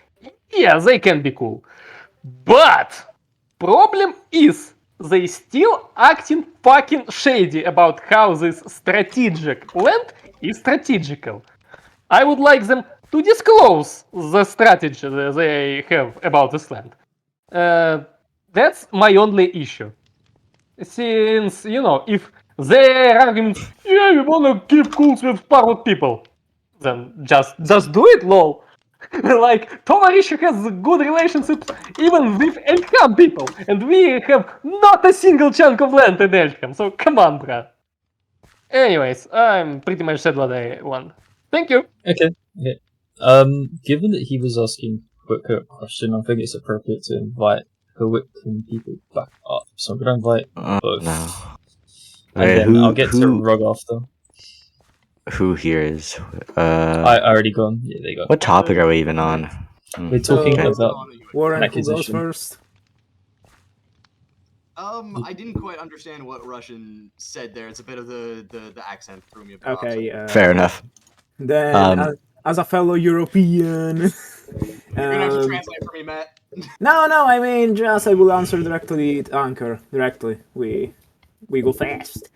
Yeah, they can be cool. But problem is, they still acting fucking shady about how this strategic land is strategical. I would like them to disclose the strategy they have about this land. That's my only issue. Since, if their arguments, yeah, we wanna keep cools with Sparwood people, then just do it, lol. Like, Tovarisha has good relationships even with Elkham people, and we have not a single chunk of land in Elkham, so come on, bruh. Anyways, I'm pretty much said what I want. Thank you. Okay. Given that he was asking a question, I think it's appropriate to invite Hawaiian people back up. So I'm going to invite both. No. And then I'll get to Rug after. Who here is? I already gone. Yeah, they got. What topic are we even on? We're talking about Warren, who goes first? I didn't quite understand what Russian said there. It's a bit of the accent threw me a bit off. Okay. Fair enough. Then, as a fellow European, you're gonna have to translate for me, Matt. No, I mean, just I will answer directly to Anchor. Directly, we go fast.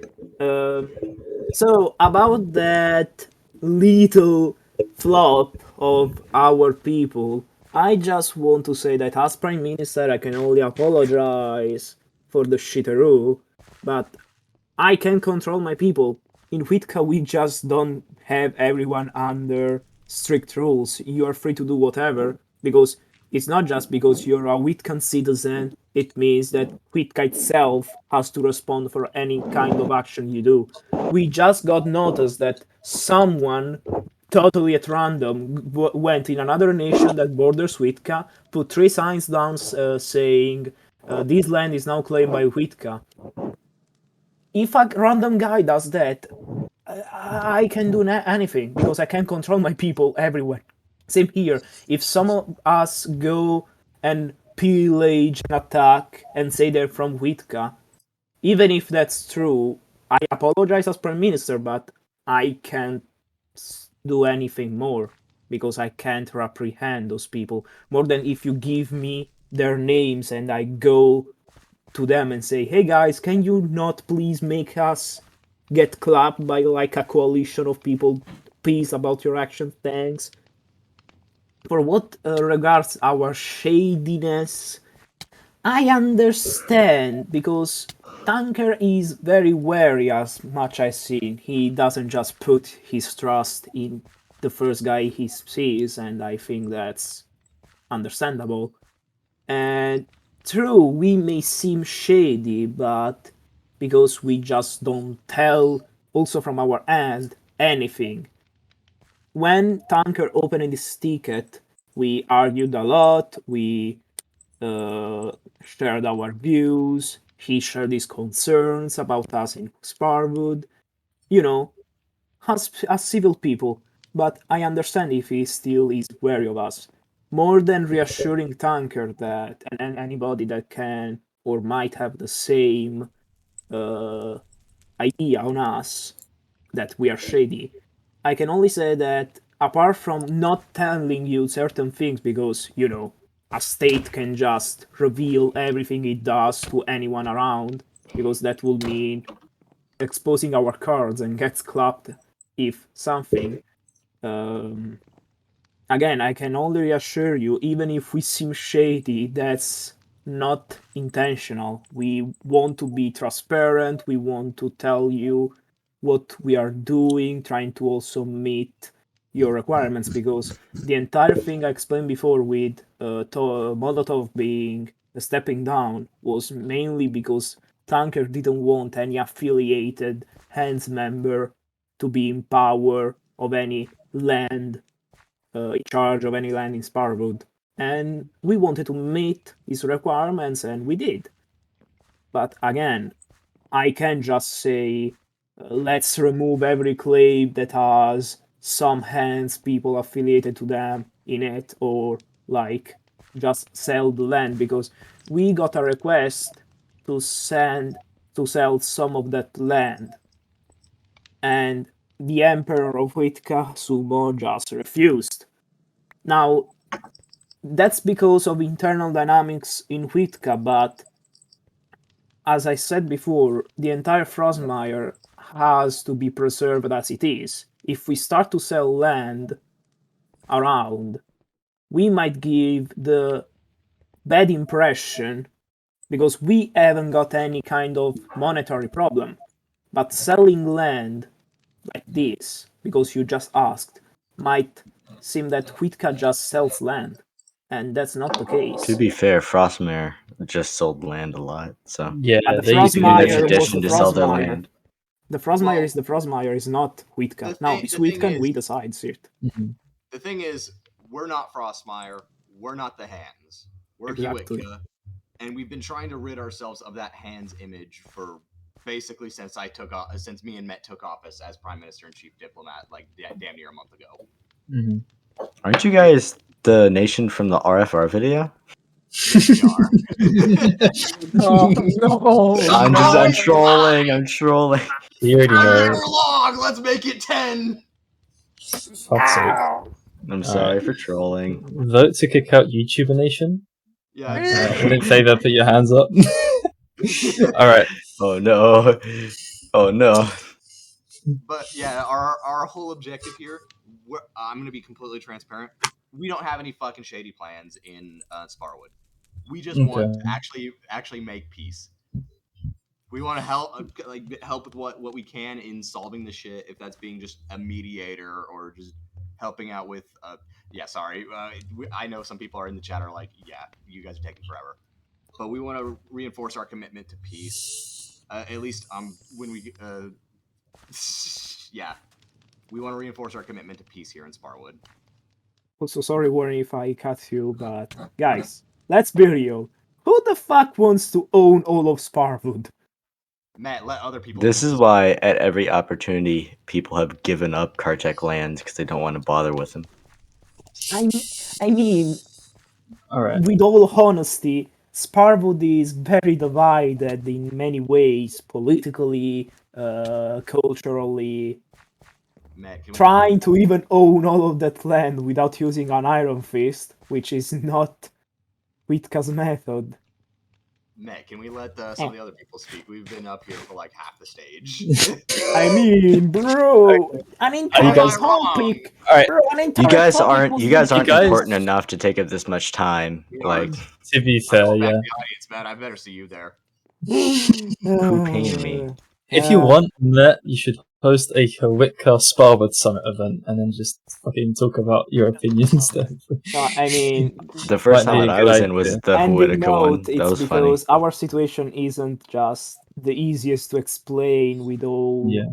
So about that little flop of our people, I just want to say that as Prime Minister, I can only apologize for the shitteroo, but I can control my people. In Whitka, we just don't have everyone under strict rules. You are free to do whatever, because it's not just because you're a Whitkan citizen, it means that Whitka itself has to respond for any kind of action you do. We just got notice that someone totally at random went in another nation that borders Whitka, put 3 signs down saying this land is now claimed by Whitka. If a random guy does that, I can do anything because I can control my people everywhere. Same here. If some of us go and pillage and attack and say they're from Whitka, even if that's true, I apologize as Prime Minister, but I can't do anything more because I can't reprehend those people more than if you give me their names and I go to them and say, hey guys, can you not please make us get clapped by like a coalition of people? Peace about your actions, thanks. For what regards our shadiness, I understand because Tanker is very wary as much as seen. He doesn't just put his trust in the first guy he sees, and I think that's understandable. And true, we may seem shady, but because we just don't tell, also from our end, anything. When Tanker opened his ticket, we argued a lot, we shared our views, he shared his concerns about us in Sparwood. As civil people, but I understand if he still is wary of us. More than reassuring Tanker that, and anybody that can or might have the same idea on us that we are shady, I can only say that apart from not telling you certain things because, you know, a state can just reveal everything it does to anyone around, because that would mean exposing our cards and gets clapped if something. Again, I can only reassure you, even if we seem shady, that's not intentional. We want to be transparent, we want to tell you what we are doing, trying to also meet your requirements, because the entire thing I explained before with Molotov being stepping down was mainly because Tanker didn't want any affiliated Hands member to be in power of any land, in charge of any land in Sparwood. And we wanted to meet his requirements, and we did. But again, I can't just say, let's remove every claim that has some Hands people affiliated to them in it, or like just sell the land, because we got a request to sell some of that land, and the Emperor of Whitka, Sumo, just refused. Now, that's because of internal dynamics in Whitka, but as I said before, the entire Frostmire has to be preserved as it is. If we start to sell land around, we might give the bad impression because we haven't got any kind of monetary problem. But selling land like this, because you just asked, might seem that Whitka just sells land. And that's not the case. To be fair, Frostmire just sold land a lot, so yeah, but the Frostmire was the to sell their Frostmire. land. The Frostmire is the Frostmire, is not Whitka. Now, it's Whitka and we decides it. The thing is, we're not Frostmire. We're not the Hands. We're Exactly. Hewitka, and we've been trying to rid ourselves of that Hands image for basically since me and Met took office as Prime Minister and Chief Diplomat, like damn near a month ago. Aren't you guys the nation from the RFR video? No. I'm trolling. I'm trolling. You already know. Hour long. Let's make it 10. Fuck's sake. I'm sorry for trolling. Vote to kick out YouTuber Nation. Yeah. All in favor, put your hands up. All right. Oh no. Oh no. But yeah, our whole objective here, I'm going to be completely transparent. We don't have any fucking shady plans in Sparwood. We just want to actually make peace. We want to help with what we can in solving the shit. If that's being just a mediator or just helping out with sorry. I know some people are in the chat are like, yeah, you guys are taking forever. But we want to reinforce our commitment to peace. At least when we we want to reinforce our commitment to peace here in Sparwood. Also, sorry, Warren, if I cut you, but guys, let's be real. Who the fuck wants to own all of Sparwood? Matt, let other people. This is why, at every opportunity, people have given up Kartek lands because they don't want to bother with them. I mean, all right. With all honesty, Sparwood is very divided in many ways, politically, culturally. Matt, trying to even own all of that land without using an iron fist, which is not Whitka's method. Matt, can we let some of the other people speak? We've been up here for like half the stage. I mean, bro, an entire topic. All right, bro, an entire you guys topic aren't important enough to take up this much time. Like, to be fair, yeah. The audience, man, I better see you there. Who paying me? If you want, Matt, you should host a Whitka Sparwood Summit event and then just fucking talk about your opinions there. I mean, the first time that I was in was the Whitka one. That was funny. Because our situation isn't just the easiest to explain with all. Yeah.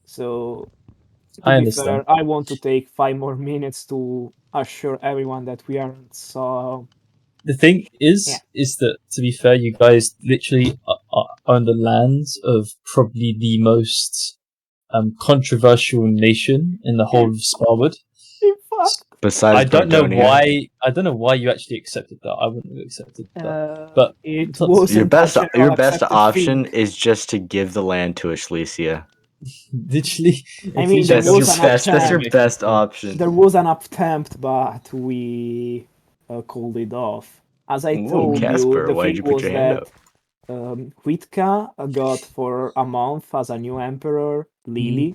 So, I to be understand. fair, I want to take 5 more minutes to assure everyone that we aren't so. The thing is that, to be fair, you guys literally own the lands of probably the most controversial nation in the whole of Sparwood. Besides, I don't know Bardonia. why. I don't know why you actually accepted that. I wouldn't have accepted that. But it wasn't your best option is just to give the land to Ashlesia. Literally, I mean, that's your best option. There was an attempt, but we called it off. As I told Casper, you, the why'd thing you put was your hand that Hwitka got for a month as a new emperor Lily.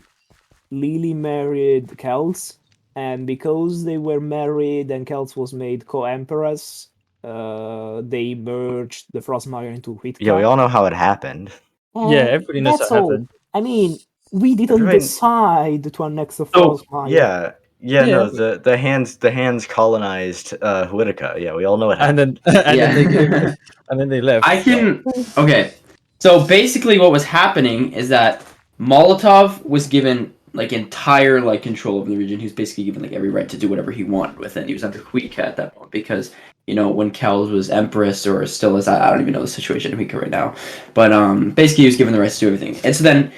Lily married Kels, and because they were married and Kels was made co-empress, they merged the Frostmire into Hwitka. Yeah, we all know how it happened. Yeah, everybody knows That's what all. happened. I mean, we didn't decide to annex the Frostmire. No, the hands colonized Hwitika. Yeah, we all know what happened. And then they left. I can. Okay, so basically, what was happening is that Molotov was given like entire like control of the region. He was basically given like every right to do whatever he wanted with it. He was under Hwitka at that point because when Kels was empress or still is, I don't even know the situation in Hwitka right now. But basically, he was given the rights to do everything. And so then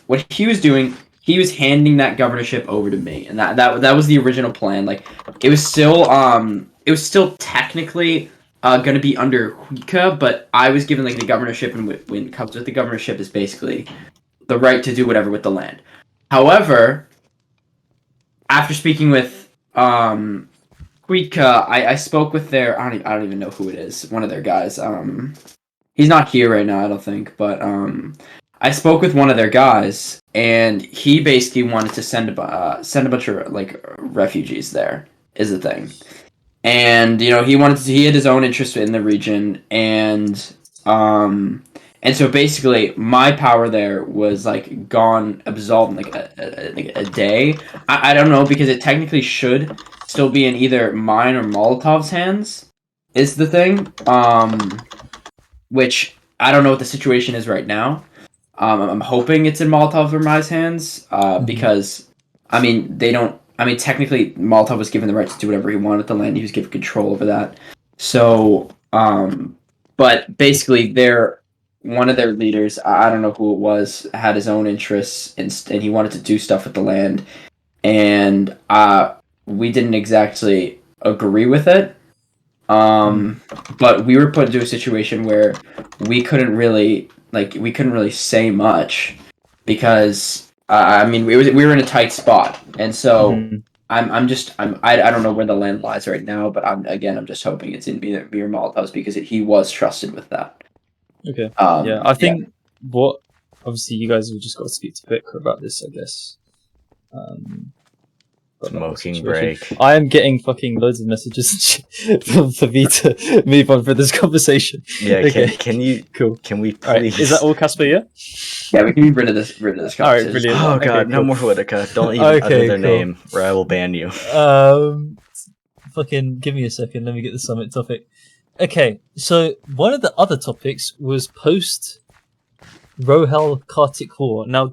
what he was doing. He was handing that governorship over to me, and that was the original plan. Like, it was still technically going to be under Hwitka, but I was given like the governorship, and when it comes with the governorship is basically the right to do whatever with the land. However, after speaking with Hwitka, I spoke with their I don't even know who it is, one of their guys. He's not here right now, I don't think, but I spoke with one of their guys, and he basically wanted to send a bunch of like refugees there. Is the thing, and he he had his own interest in the region, and so basically my power there was like gone, absolved in like a day. I don't know, because it technically should still be in either mine or Molotov's hands. Is the thing, which I don't know what the situation is right now. I'm hoping it's in Molotov or my hands, because, I mean, technically, Molotov was given the right to do whatever he wanted with the land. He was given control over that. So, but basically, one of their leaders, I don't know who it was, had his own interests, and he wanted to do stuff with the land. And we didn't exactly agree with it. But we were put into a situation where we couldn't really say much, because I mean we were in a tight spot, and so I don't know where the land lies right now, but I'm just hoping it's in Mir Molotov's, because he was trusted with that. Okay. I think what obviously you guys have just got to speak to Victor about this, I guess. Smoking break. I am getting fucking loads of messages for me to move on for this conversation. Yeah, okay. Can you? Cool. Can we please? Right. Is that all, Casper? Yeah. Yeah, we can be rid of this conversation. All right, brilliant. Oh god, okay, no more Hwitika. Don't even utter their name, or I will ban you. Fucking give me a second. Let me get the summit topic. Okay, so one of the other topics was post Rohel Kartik War. Now,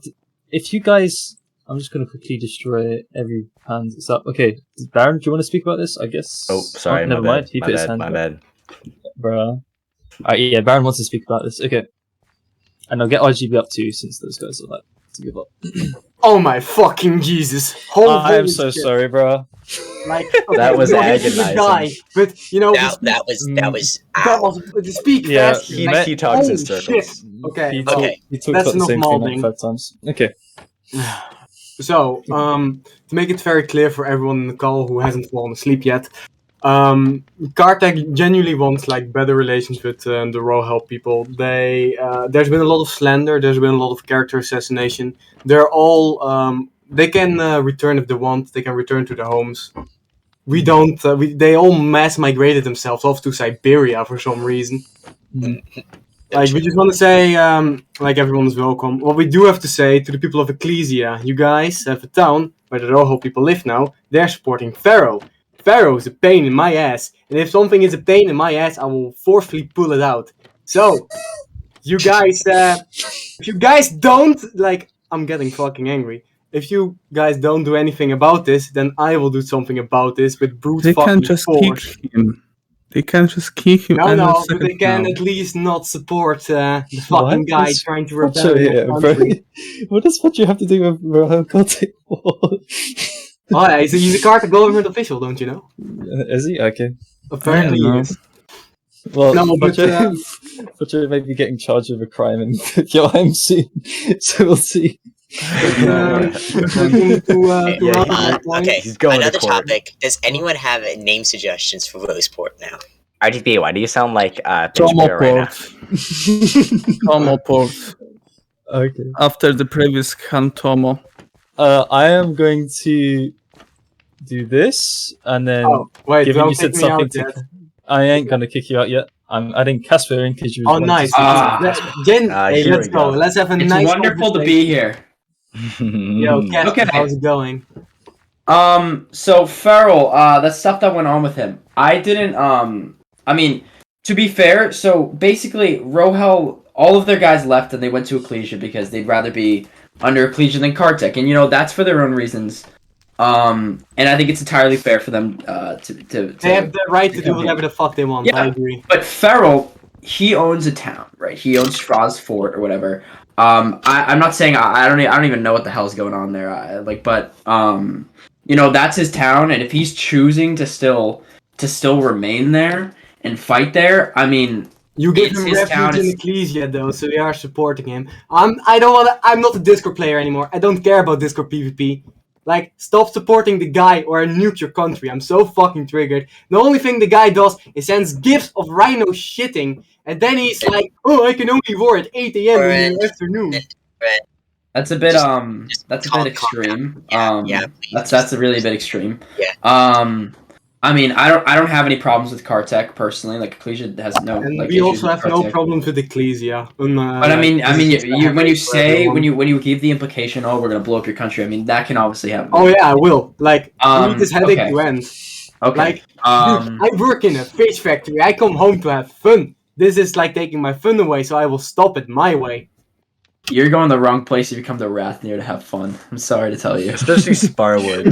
if you guys, I'm just going to quickly destroy every hand that's up. Okay, Baron, do you want to speak about this? I guess. Oh, sorry, never mind. He put his hand my up. bad. Bruh. Yeah, Baron wants to speak about this. Okay. And I'll get RGB up too, since those guys are like to give up. Oh my fucking Jesus! I am so sorry, bro. Like, that was agonizing. Guy, but that was. Speak fast. He talks in circles. Okay. He talks about the same thing like 5 times. Okay. So, to make it very clear for everyone in the call who hasn't fallen asleep yet, Kartak genuinely wants like better relations with the Rohel people. There's been a lot of slander. There's been a lot of character assassination. They're all they can return if they want. They can return to their homes. We don't. They all mass migrated themselves off to Siberia for some reason. Like, we just want to say, like, everyone is welcome. What we do have to say to the people of Ecclesia, you guys have a town where the Rohel people live now. They're supporting Pharaoh. Pharaoh is a pain in my ass. And if something is a pain in my ass, I will forcefully pull it out. So, you guys, if you guys don't, like, I'm getting fucking angry. If you guys don't do anything about this, then I will do something about this with brute fucking force. They can't just kick you. No, but they can at least not support the fucking guy trying to rebel in here, the country. What does Fudger have to do with Royal Gothic War? Oh, yeah, he's a Carter government official, don't you know? Is he? Okay. Apparently he is. Well, No, but, Fudger may be getting charged of a crime and kill him soon, so we'll see. Okay, another topic. Does anyone have name suggestions for Roseport now? RGB, why do you sound like Tomoport right now? Tomoport. Okay. After the previous Kantomo. I am going to do this, and then given you said something to... I ain't gonna kick you out yet. I'm adding Casper in because you... Oh, nice. Jen, hey, let's go. Let's have a nice... It's wonderful to be here. Yo, Casper, how's it going? So Farrell, that stuff that went on with him, I didn't, I mean, to be fair, so basically, Rohel, all of their guys left and they went to Ecclesia because they'd rather be under Ecclesia than Kartek, and you know, that's for their own reasons. And I think it's entirely fair for them, to They have the right to do whatever the fuck they want, I agree. But Farrell, he owns a town, right? He owns Stra's Fort or whatever. I'm not saying I don't even know what the hell's going on there. You know, that's his town, and if he's choosing to still remain there and fight there, I mean, you give him refuge in Ecclesia though, so we are supporting him. I'm not a Discord player anymore. I don't care about Discord PvP. Like, stop supporting the guy or I nuke your country. I'm so fucking triggered. The only thing the guy does is sends gifs of rhino shitting, and then he's like, "Oh, I can only war at 8 a.m. in the afternoon." That's a bit that's a bit extreme. That's a really bit extreme. Yeah. I mean, I don't have any problems with Kartek personally. Like Ecclesia has no. And like, we also have no Kartek. problems with Ecclesia. But I mean, when you give the implication, "Oh, we're gonna blow up your country," I mean, that can obviously happen. Oh yeah, I will. Like, I need this headache to end. Okay. Like, dude, I work in a fish factory. I come home to have fun. This is like taking my fun away, so I will stop it my way. You're going the wrong place if you come to Rathnir to have fun. I'm sorry to tell you. Especially Sparwood.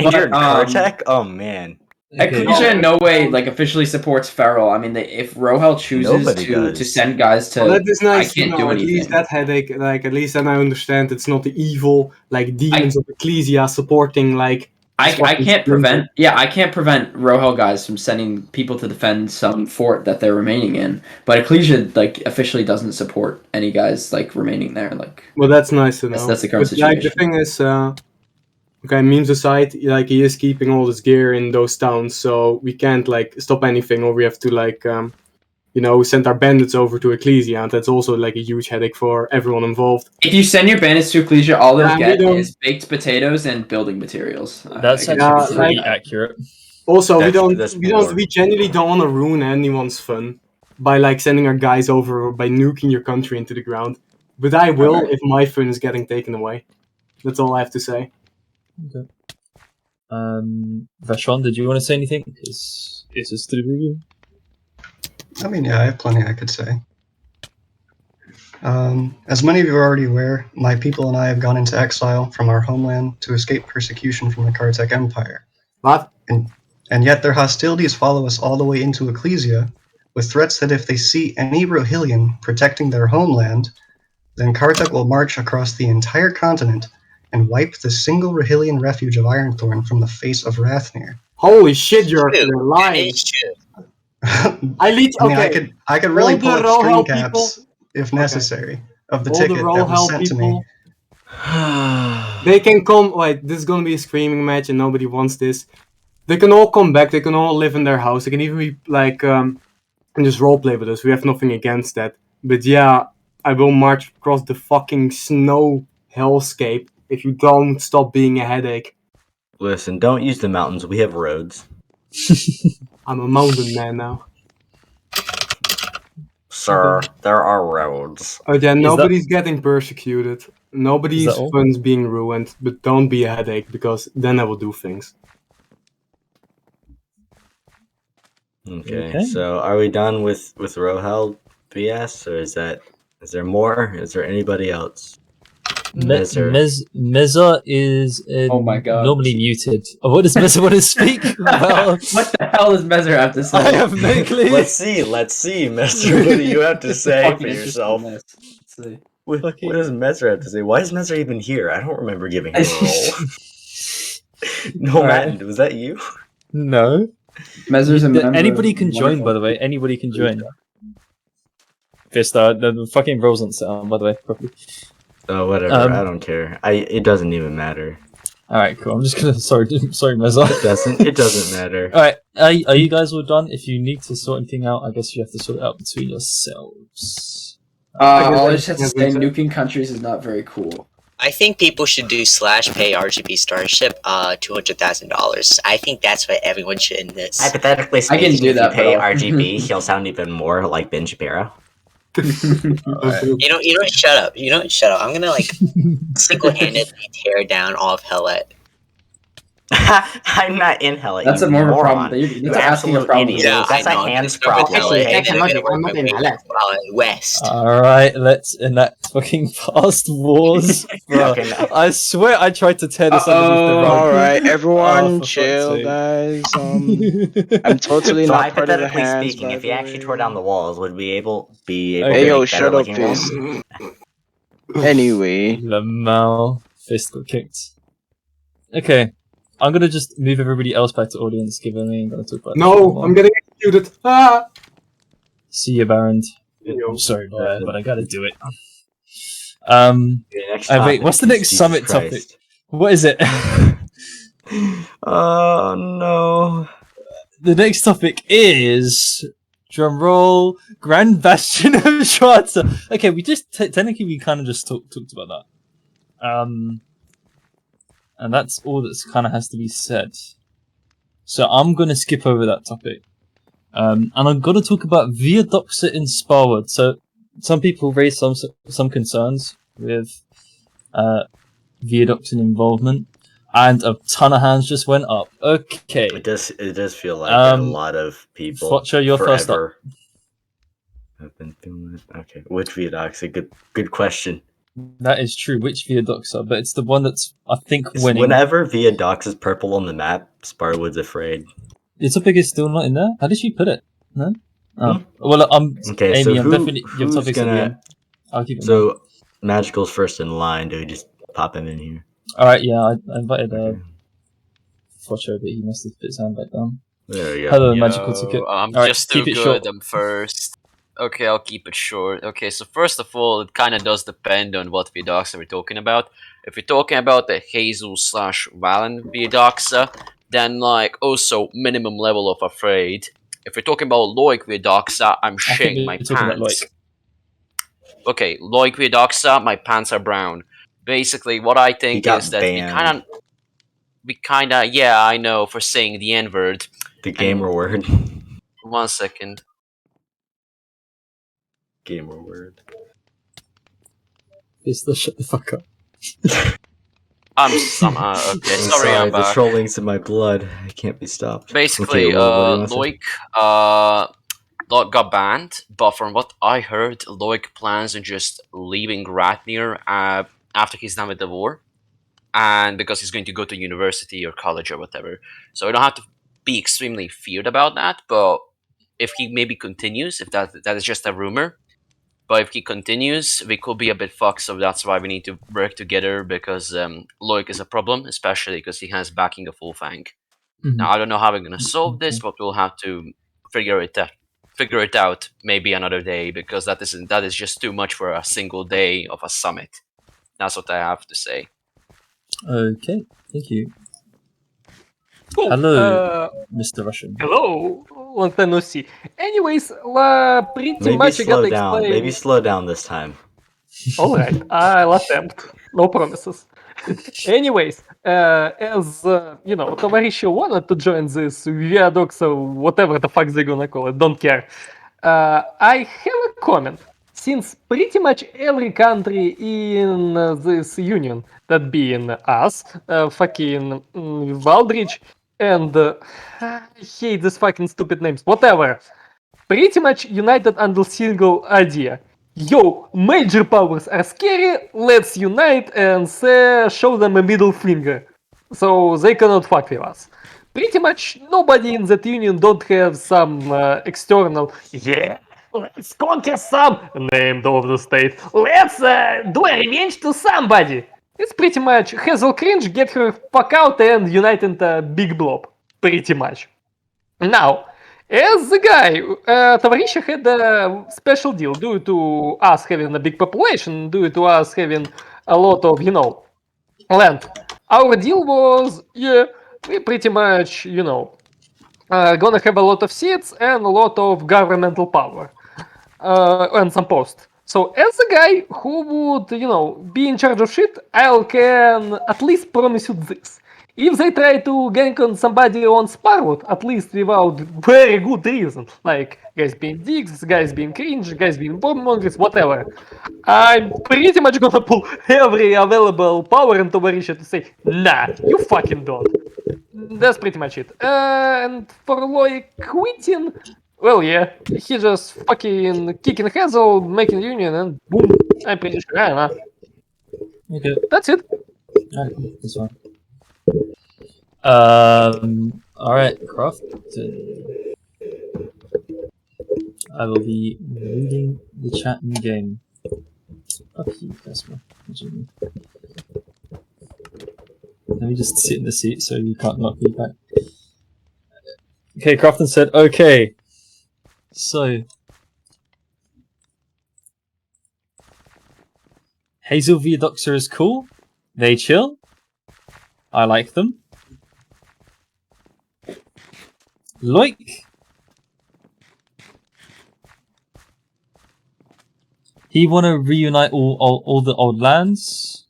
And you're Kartek? Oh man. Ecclesia in no way like officially supports Farrell. I mean, if Rohel chooses to send guys to, well, that is nice. I can't do at anything. least that headache, like at least then I understand it's not the evil like demons of Ecclesia supporting like. I can't prevent. Yeah, I can't prevent Rohel guys from sending people to defend some fort that they're remaining in. But Ecclesia like officially doesn't support any guys like remaining there. Like, well, that's nice to know. That's the current situation. Like the thing is, okay, memes aside, like he is keeping all his gear in those towns, so we can't like stop anything, or we have to like send our bandits over to Ecclesia, and that's also like a huge headache for everyone involved. If you send your bandits to Ecclesia, all they'll get is baked potatoes and building materials. That's actually pretty accurate. Also, we genuinely don't want to ruin anyone's fun by like sending our guys over or by nuking your country into the ground. But I will if my fun is getting taken away. That's all I have to say. Okay. Vashon, did you want to say anything? Is this the review? I mean, yeah, I have plenty I could say. As many of you are already aware, my people and I have gone into exile from our homeland to escape persecution from the Kartek Empire. What? And yet their hostilities follow us all the way into Ecclesia, with threats that if they see any Rohillian protecting their homeland, then Kartek will march across the entire continent and wipe the single Rohillian refuge of Ironthorn from the face of Rathnir. Holy shit, you're lying. I could really pull up screen caps if necessary of the ticket that was sent to me. They can come. Wait, this is gonna be a screaming match, and nobody wants this. They can all come back. They can all live in their house. They can even be like, and just roleplay with us. We have nothing against that. But yeah, I will march across the fucking snow hellscape if you don't stop being a headache. Listen, don't use the mountains. We have roads. I'm a mountain man now. Sir, there are roads. Again, nobody's getting persecuted. Nobody's fun's being ruined. But don't be a headache, because then I will do things. Okay, so are we done with Rohel BS, or is there more? Is there anybody else? Meza is Oh my God. normally muted. Oh, what does Meza want to speak? Well, what the hell does Mezer have to say? I have no clue. Let's see, Mr. What do you have to say Fucking for interesting yourself? mess. Let's see. What does Messer have to say? Why is Messer even here? I don't remember giving him a role. No, Matt, was that you? No. Mezer's a member. Anybody can join, by the way. Anybody can join. Vista, the fucking rules aren't set on, by the way, properly. Oh, whatever. I don't care. It doesn't even matter. All right, cool. I'm just gonna sorry, Mezza. It doesn't matter. All right, are you guys all done? If you need to sort anything out, I guess you have to sort it out between yourselves. All I just have to say, nuking countries is not very cool. I think people should do /pay RGB Starship $200,000. I think that's what everyone should in this. Hypothetically I can speaking, do that, if you pay but RGB, he'll sound even more like Ben Shapiro. You know, shut up. I'm gonna like single-handedly tear down all of Hellet. I'm not in Hellet. That's you a more of a moron. problem. You're You asking a absolute problem. idiot. Yeah, That's I a know. hands Discovered problem. Hellet, Okay? and then I'm gonna work my way west. All right, let's enact fucking past wars. Bro, I swear I tried to tear this underneath the rug. All right, everyone, for chill, fuck's sake. guys. I'm totally So not part of the hypothetically hands. speaking, by if the you actually way. tore down the walls, would we be able Hey, to yo, make better shut up, looking walls? Fist. Anyway, Lmao fist got kicked. Okay, I'm gonna just move everybody else back to audience, given we ain't gonna talk about this No, anymore. I'm getting executed. Ah! See you, Baron. I'm sorry, but I gotta do it. Wait, what's the next summit topic? What is it? Oh no. The next topic is drumroll Grand Bastion of Schwarza. Okay, we just technically we kind of just talked about that. And that's all that's kind of has to be said. So I'm gonna skip over that topic. And I'm gonna talk about Viadoxa in Sparwood. So some people raised some concerns with Viadoxin involvement, and a ton of hands just went up. Okay. It does feel like a lot of people. Fletcher, you're first up. I've been feeling it. Okay, which Viadoxa? Good question. That is true. Which Viadoxa? But it's the one that's I think winning. Whenever Viadox is purple on the map, Sparwood's afraid. The topic is still not in there. How did she put it? No. Oh. Well, okay. Amy, So I'm definitely your who's topic's gonna? I'll keep it. So Magical's first in line. Do we just pop him in here? All right. Yeah, I invited Fletcher, but he must have put his hand back down. There we go. Hello, Magical Ticket. I'm All right, just too keep it good. short. I'm first. Okay, I'll keep it short. Okay, so first of all, it kind of does depend on what Viadoxa we're talking about. If we're talking about the Hazel/Valen Viadoxa, then like also minimum level of afraid. If we're talking about Loic Viadoxa, I'm shitting my pants. Okay, Loic Viadoxa, my pants are brown. Basically, what I think is that we kind of, yeah, I know, for saying the N-word. The gamer word. 1 second. Gamer word. Shut the fuck up. Okay, sorry, I'm back. The trolling's in my blood. I can't be stopped. Basically, okay, Loic got banned, but from what I heard, Loic plans on just leaving Rathnir after he's done with the war, and because he's going to go to university or college or whatever. So I don't have to be extremely feared about that, but if he maybe continues, if that is just a rumor, but if he continues, we could be a bit fucked, so that's why we need to work together, because Loic is a problem, especially because he has backing of Full Fang. Now, I don't know how we're going to solve this, but we'll have to figure it out maybe another day, because that is just too much for a single day of a summit. That's what I have to say. Okay, thank you. Cool. Hello, Mr. Russian. Hello, long time no see. Anyways, pretty Maybe much I gotta down. explain. Maybe slow down this time. Alright, I'll attempt. No promises. Anyways, as you know, Tovarisha wanted to join this Viadox or whatever the fuck they're gonna call it, don't care. I have a comment. Since pretty much every country in this union, that being us, fucking Valdrich, and I hate these fucking stupid names, whatever, pretty much united under single idea. yo, major powers are scary, let's unite and show them a middle finger. So they cannot fuck with us. Pretty much nobody in that union don't have some external, yeah, let's conquer some, named of the state, let's do a revenge to somebody. It's pretty much Hazel Cringe, get her fuck out and unite into a big blob. Pretty much. Now, as the guy, Tavarisha had a special deal due to us having a big population, due to us having a lot of, land. Our deal was, yeah, we pretty much, gonna have a lot of seats and a lot of governmental power and some post. So as a guy who would, be in charge of shit, I can at least promise you this. If they try to gank on somebody on Sparwood, at least without very good reason, like guys being dicks, guys being cringe, guys being bombmongers, whatever, I'm pretty much gonna pull every available power into Varisha to say, nah, you fucking don't. That's pretty much it. And for Loic quitting, well, yeah, he just fucking kicking Hazel, making union, and boom, I'm pretty sure, I don't know. Okay. That's it. Alright, this one. Alright, Crofton. I will be reading the chat in game. Fuck you, Casper. Let me just sit in the seat so you can't knock me back. Okay, Crofton said, okay. So, Hazel Viaducts is cool. They chill. I like them. Loik. He wanna reunite all the old lands.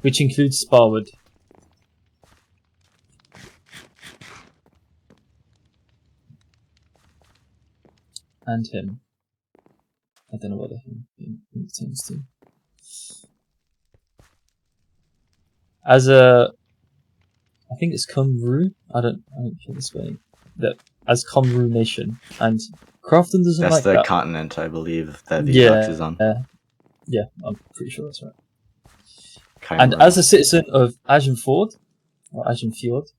Which includes Sparwood. And him. I don't know what him intends to. As a, I think it's Kumru. I don't feel this way. That as Kumru Nation, and Crofton doesn't That's like the that. continent, I believe, that Viaduct is on. Yeah, I'm pretty sure that's right. Kind And as a citizen of Agenfjord, or Agenfjord,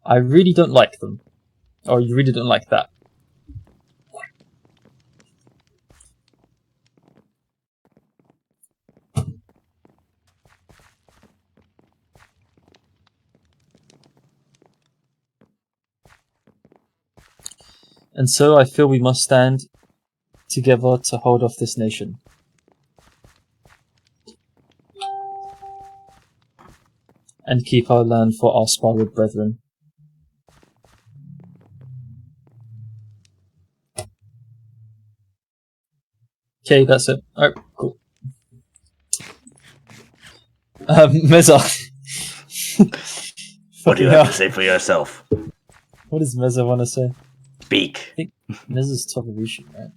I really don't like them. Or you really don't like that. And so I feel we must stand together to hold off this nation. And keep our land for our Sparwood brethren. Okay, that's it. Alright, cool. Meza. What do you have to say for yourself? What does Meza want to say? Speak. I think Meza's Tovarishan, right?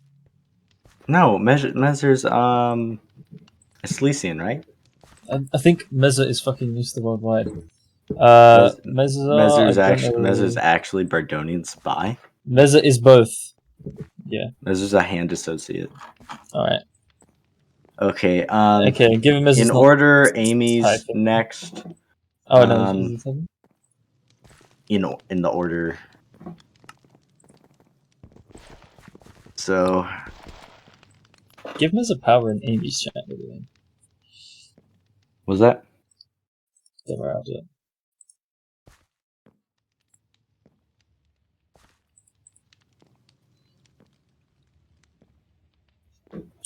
No, Mezer's Silesian, right? I think Meza is fucking Mr. Worldwide. Mezer's actually Bardonian spy. Meza is both. Yeah. Mezer's a hand associate. Alright. Okay. Okay, give him Mezer's in order, Amy's next. Oh no. In the order. So. Give Meza power in Amy's chat, by the way. Was that? Never out yet.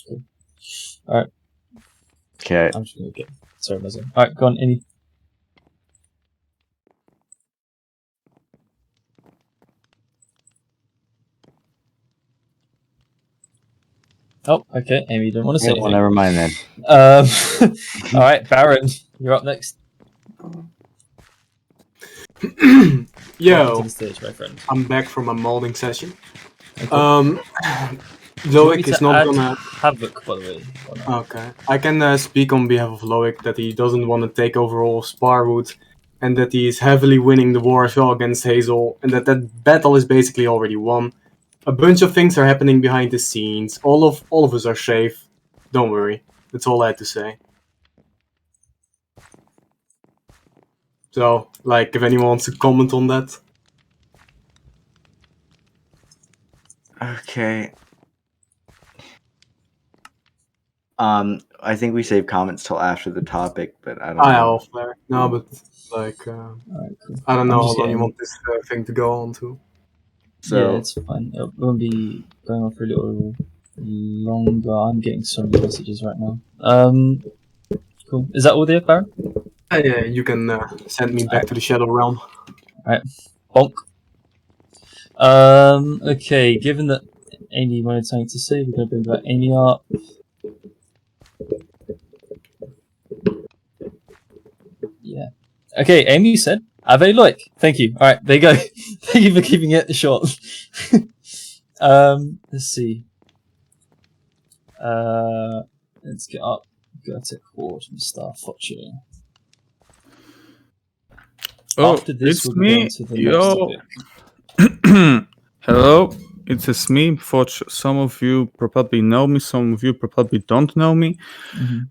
Cool. Alright. Okay. I'm just gonna get. Sorry, Meza. Alright, go on, Amy. Oh, okay. Amy, you don't want to say anything. Well, never mind then. Alright, Baron, you're up next. Yo, to the stage, my friend. I'm back from a molding session. Okay. Loic is not gonna Havoc, by the way. Okay, I can speak on behalf of Loic that he doesn't want to take over all Sparwood, and that he is heavily winning the war as well against Hazel, and that battle is basically already won. A bunch of things are happening behind the scenes. All of us are safe. Don't worry. That's all I had to say. So, like, if anyone wants to comment on that. Okay. I think we save comments till after the topic, but I don't know. Yeah, off there. No, but like, I don't know how long you want this thing to go on to. So, yeah, it's fine. It won't be going on for a little longer. I'm getting so many messages right now. Cool. Is that all there, Baron? Yeah, you can send me back to the Shadow Realm. Alright. Bonk. Okay, given that Amy wanted something to say, we're going to bring back Amy up. Yeah. Okay, Amy said, Ave like. Thank you. Alright, there you go. Thank you for keeping it short. Let's see. Let's get up. Go to Horde and start watching. After this, we'll go into the next topic. Hello, it's me. For some of you probably know me, some of you probably don't know me.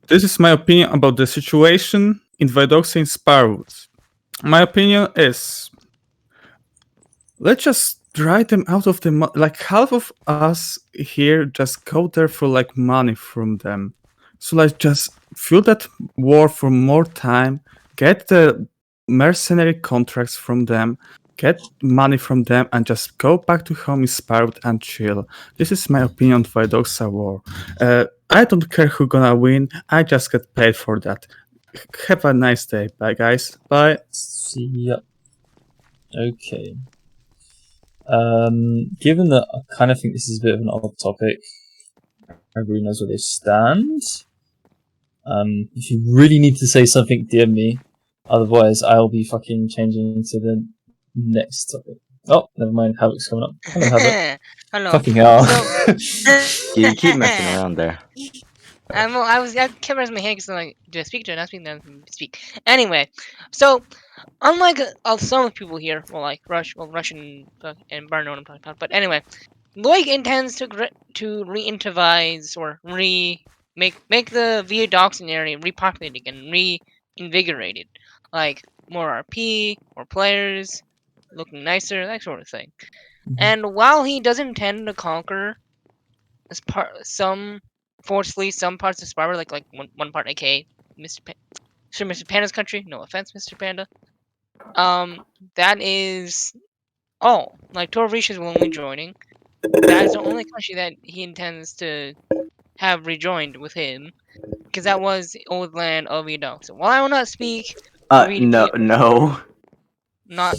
This is my opinion about the situation in Vidoxia and Sparwood. My opinion is, let's just drive them out of the like half of us here just go there for like money from them. So let's just fuel that war for more time, get the mercenary contracts from them, get money from them, and just go back to home in Sparwood and chill. This is my opinion on Vidoxia war. I don't care who's gonna win, I just get paid for that. Have a nice day. Bye guys. Bye. See ya. Okay. Given that I kind of think this is a bit of an odd topic, everybody knows where they stand. If you really need to say something, DM me. Otherwise, I'll be fucking changing to the next topic. Oh, never mind. Havoc's coming up. Hello, Havoc. Hello. Fucking hell. Yeah, you keep messing around there. I kept raising my hand because I'm like, do I speak? Do I not speak? Then speak. Anyway, so unlike some people here, well, like Russian and Barnon I'm talking about, but anyway, Loic intends to re-introvize or make the Via Doxin area repopulated again, reinvigorated, like more RP, more players, looking nicer, that sort of thing. And while he doesn't intend to conquer some parts of Sparwood, like one part, aka Mr. Panda's country. No offense, Mr. Panda. That is all. Like Torrisha will only joining. That is the only country that he intends to have rejoined with him, because that was the old land of Edo. So while I will not speak, No. not.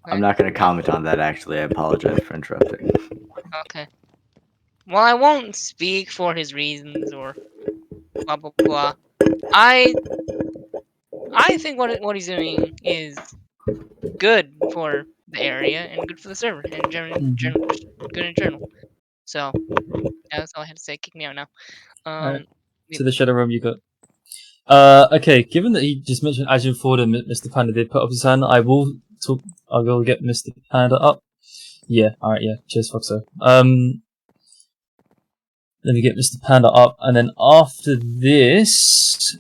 I'm not going to comment on that. Actually, I apologize for interrupting. Okay. Well, I won't speak for his reasons or blah blah blah. I think what he's doing is good for the area and good for the server and just good in general. So that's all I had to say. Kick me out now. Alright. To the Shadow Realm you got. Okay, given that he just mentioned Ajin Ford and Mr. Panda did put up his hand, I will get Mr. Panda up. Yeah, alright, yeah. Cheers, Foxo. Let me get Mr. Panda up, and then after this,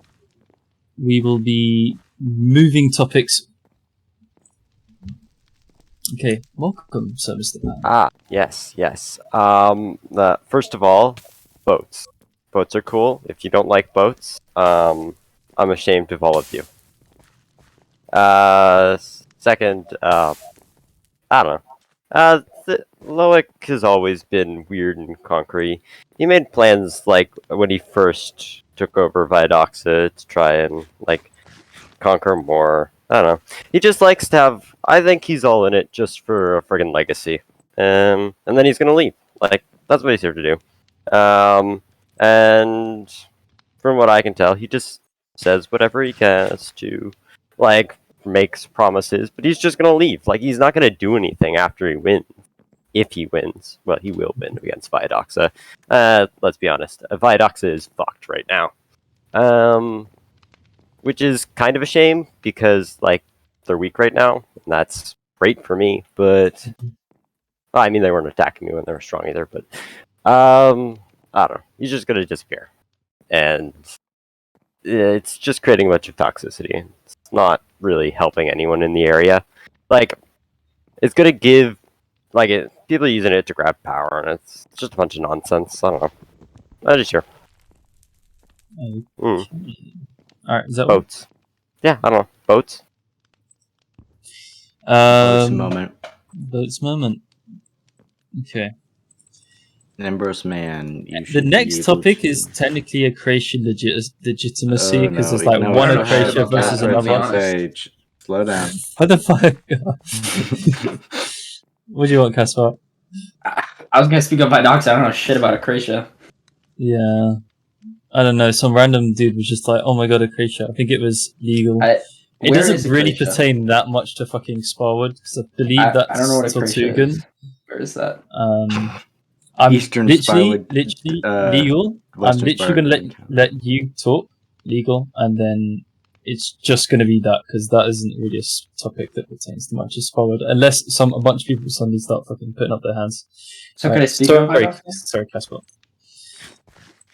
we will be moving topics. Okay, welcome, Sir Mr. Panda. Yes. First of all, boats. Boats are cool. If you don't like boats, I'm ashamed of all of you. Second, I don't know. Loic has always been weird and concrete. He made plans like when he first took over Vidoxia to try and like conquer more. I don't know. He just likes to have. I think he's all in it just for a friggin' legacy, and then he's gonna leave. Like that's what he's here to do. And from what I can tell, he just says whatever he has to, like makes promises, but he's just gonna leave. Like he's not gonna do anything after he wins. If he wins, well, he will win against Vidoxia. Let's be honest, Vidoxia is fucked right now. Which is kind of a shame because, like, their week right now. And that's great for me, but well, I mean they weren't attacking me when they were strong either. But I don't know. He's just gonna disappear, and it's just creating a bunch of toxicity. It's not really helping anyone in the area. Like, it's gonna give people using it to grab power, and it's just a bunch of nonsense. I don't know. I just hear. Alright, is that boats? Yeah, I don't know. Boats. Boats moment. Boats moment. Okay. Ambrose man. You The should be next able topic to- is technically accretion legitimacy Oh, because no, there's like no, one no, accretion no, versus no, another. Sage, slow down. What the fuck? What do you want, Caspar? I was gonna speak up Vidox. I don't know shit about Acracia. Yeah. I don't know. Some random dude was just like, "Oh my god, Acracia." I think it was legal. It where doesn't is really Acracia? pertain that much to fucking Sparwood because I believe I that's don't know what Acracia Tortugan. is. Where is that? I'm Eastern literally Sparwood, legal. I'm Western literally gonna Sparwood let you talk legal, and then it's just gonna be that because that isn't really a topic that pertains to much as Sparwood, unless a bunch of people suddenly start fucking putting up their hands. So could I speak about Sorry, Vidox? sorry, Caspar.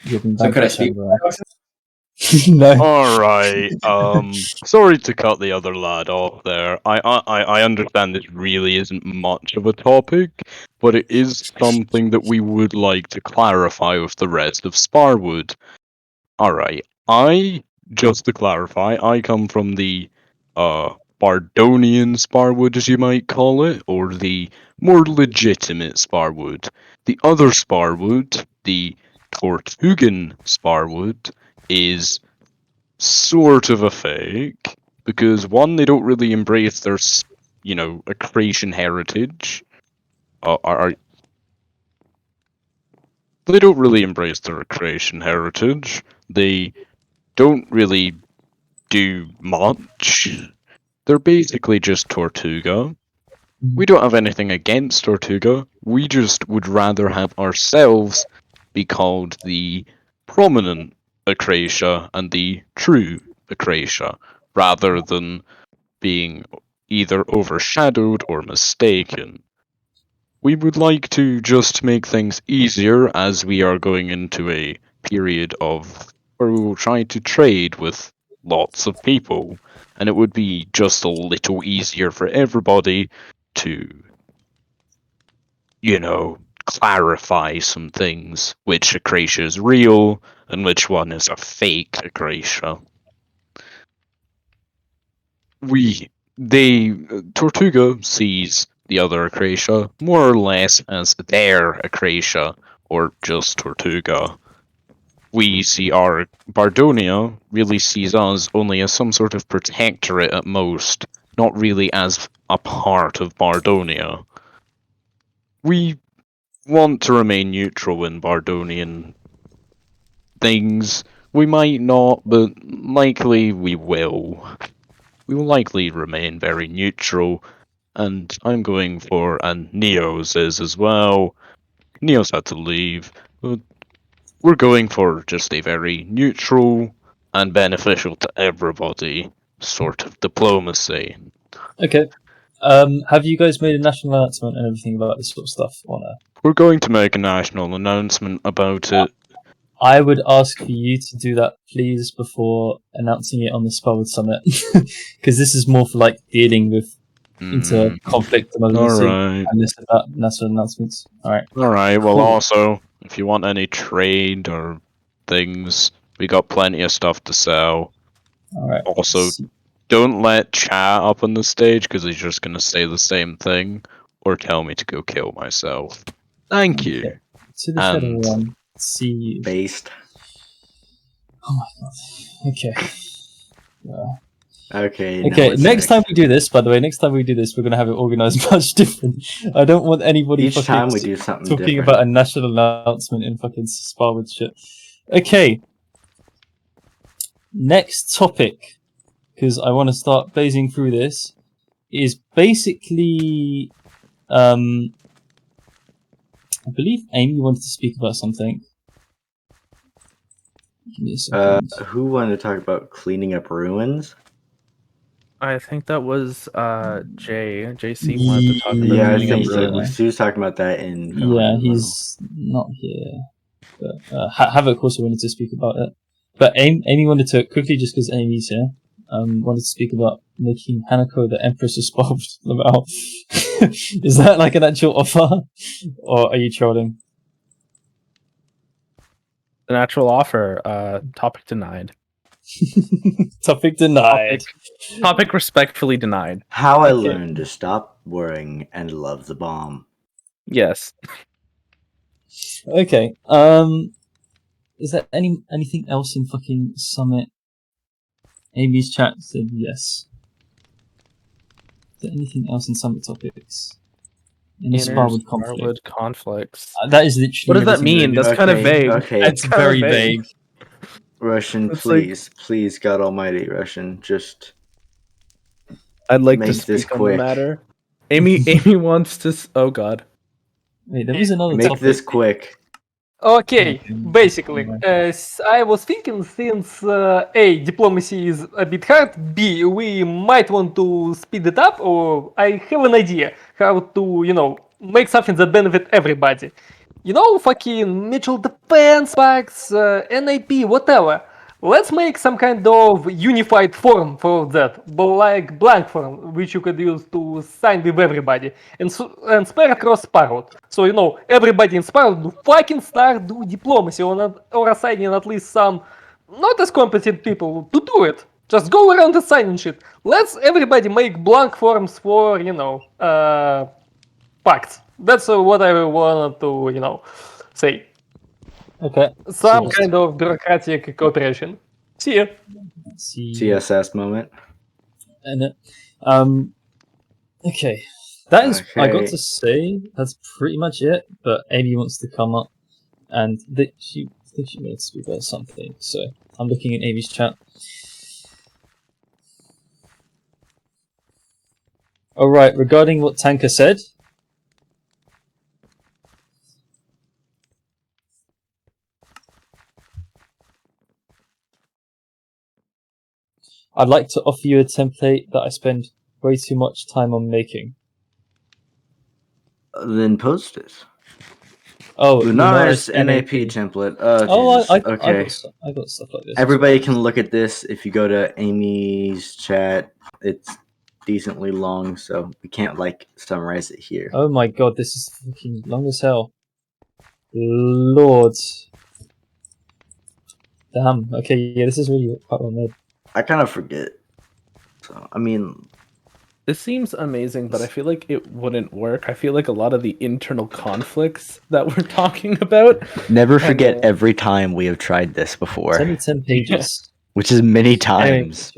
You've been So banned could by I speak Sandra. about Vidox? No. All right. Sorry to cut the other lad off there. I understand this really isn't much of a topic, but it is something that we would like to clarify with the rest of Sparwood. All right. Just to clarify, I come from the Bardonian Sparwood, as you might call it, or the more legitimate Sparwood. The other Sparwood, the Tortugan Sparwood, is sort of a fake because one, they don't really embrace their, accretion heritage. They don't really embrace their accretion heritage. They don't really do much. They're basically just Tortuga. We don't have anything against Tortuga. We just would rather have ourselves be called the prominent Acracia and the true Acracia, rather than being either overshadowed or mistaken. We would like to just make things easier as we are going into a period of where we will try to trade with lots of people, and it would be just a little easier for everybody to, clarify some things, which Acracia is real and which one is a fake Acracia. Tortuga sees the other Acracia more or less as their Acracia, or just Tortuga. We see our Bardonia really sees us only as some sort of protectorate at most, not really as a part of Bardonia. We want to remain neutral in Bardonian things. We might not, but likely we will. We will likely remain very neutral, and I'm going for, and Neo's is as well. Neo's had to leave, but we're going for just a very neutral and beneficial to everybody sort of diplomacy. Okay. Have you guys made a national announcement and everything about this sort of stuff or no? We're going to make a national announcement about it. I would ask for you to do that, please, before announcing it on the Sparwood Summit, because this is more for like dealing with inter-conflict emergency Alright. and less about national announcements. Alright. Alright, well, Cool. also, if you want any trade or things, we got plenty of stuff to sell. Alright. Also, don't let chat up on the stage because he's just going to say the same thing or tell me to go kill myself. Thank you. To the Shadow One. See you. Based. Oh my god. Okay. Okay. Okay, next time we do this, by the way, we're going to have it organized much different. I don't want anybody Each fucking time we do something talking different. about a national announcement in fucking Sparwood shit. Okay. Next topic, because I want to start blazing through this, is basically, I believe Amy wanted to speak about something. Give me a second. Who wanted to talk about cleaning up ruins? I think that was Jay. JC wanted to talk about Yeah, I cleaning up think so. room. He was talking about that in. Yeah, he's not here. But Havoc also wanted to speak about it. But Amy wanted to quickly, just because Amy's here, wanted to speak about making Hanako the Empress of Sparwood. Is that like an actual offer, or are you trolling? An actual offer. Topic denied. Topic denied. Topic respectfully denied. How I learned to stop worrying and love the bomb. Yes. Okay. Is there anything else in fucking Summit? Amy's chat said yes. Is there anything else in Summit topics? In the Sparwood conflict. conflicts. That is literally. What does that mean? That's kind of vague. Okay. It's very vague. Russian, It's please, please, God Almighty, Russian, just. I'd like make to this speak on the quick. matter. Amy wants to. Oh God. Wait, there was another Make topic. this quick. Okay, basically, I was thinking since A, diplomacy is a bit hard, B, we might want to speed it up, or I have an idea how to, make something that benefit everybody. Fucking mutual defense packs, NAP, whatever. Let's make some kind of unified form for that, but like blank form, which you could use to sign with everybody, and spread across Sparwood. So, everybody in Sparwood do fucking start do diplomacy or assigning at least some not as competent people to do it. Just go around assigning shit. Let's everybody make blank forms for, pacts. That's what I wanted to, say. Okay. Some kind of bureaucratic cooperation. See ya. CSS moment. And okay, that is. I got to say that's pretty much it. But Amy wants to come up, and she thinks she may speak about something. So I'm looking at Amy's chat. All right, regarding what Tanker said. I'd like to offer you a template that I spend way too much time on making. Then post it. Oh, Lunaris NAP template. Oh, Jesus. Okay. I got stuff like this. Everybody can look at this. If you go to Amy's chat, it's decently long, so we can't summarize it here. Oh my god, this is fucking long as hell. Lord. Damn. Okay, yeah, this is really quite well made. I kind of forget. So, I mean... This seems amazing, but I feel like it wouldn't work. I feel like a lot of the internal conflicts that we're talking about... Never forget every time we have tried this before. It's only 10 pages. Which is many times.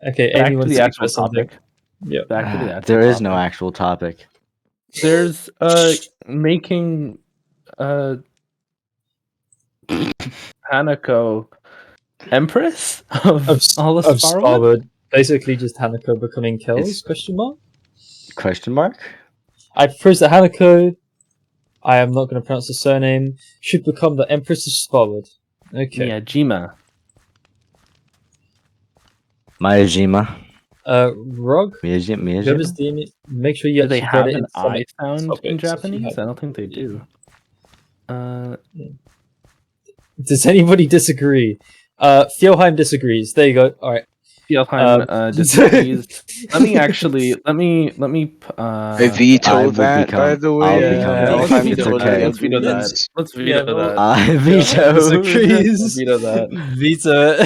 Okay, back Amy to the actual topic. Yeah. Back to the actual There is topic. no actual topic. There's making Hanako Empress of all of Sparwood? Sparwood. Basically just Hanako becoming Kells, question mark? Question mark? I propose that Hanako, I am not going to pronounce the surname, should become the Empress of Sparwood. Okay. Yeah, Jima. Miyajima. Rog? Miyajima. Whoever's DMing, make sure you Do they actually have get it an in I Summit sound topics in if you Japanese? have I don't think they do. Does anybody disagree? Fjellheim disagrees. There you go. All right. Fjellheim disagrees. let me. I veto that, by the way. Let's veto that. Let's veto that. Let's veto that. I veto. Disagrees. Veto that. Veto.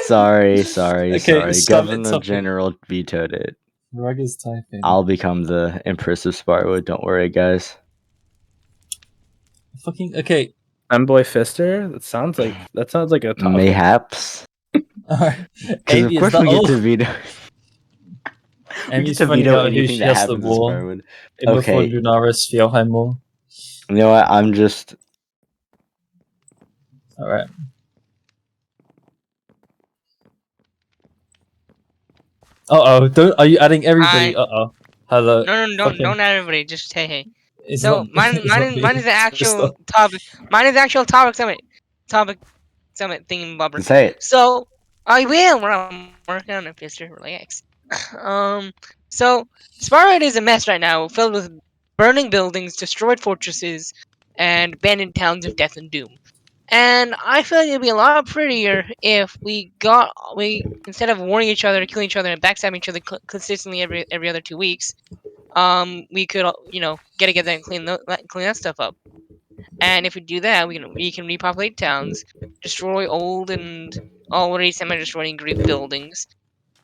Sorry. Summit Governor topic. General vetoed it. Rug is typing. I'll become the Empress of Sparwood. Don't worry, guys. Fucking okay. Femboy Fister. That sounds like a topic. Mayhaps. Alright. Because of course we get to veto. And get to veto anything that happens in Sparwood. Okay. Lunaris, Fjellheim more. You know what? I'm just. Alright. Are you adding everybody? Hello. No, don't add everybody. Just hey. It's So not- mine it's not is me. the actual Stop. topic. Mine is the actual topic summit thingy bobber. Say it. So I will. I'm working on it, Fister. Relax. So Sparwood is a mess right now, filled with burning buildings, destroyed fortresses, and abandoned towns of death and doom. And I feel like it'd be a lot prettier if we instead of warning each other, killing each other, and backstabbing each other consistently every other 2 weeks, we could get together and clean that stuff up. And if we do that, we can repopulate towns, destroy old and already semi-destroyed Greek buildings,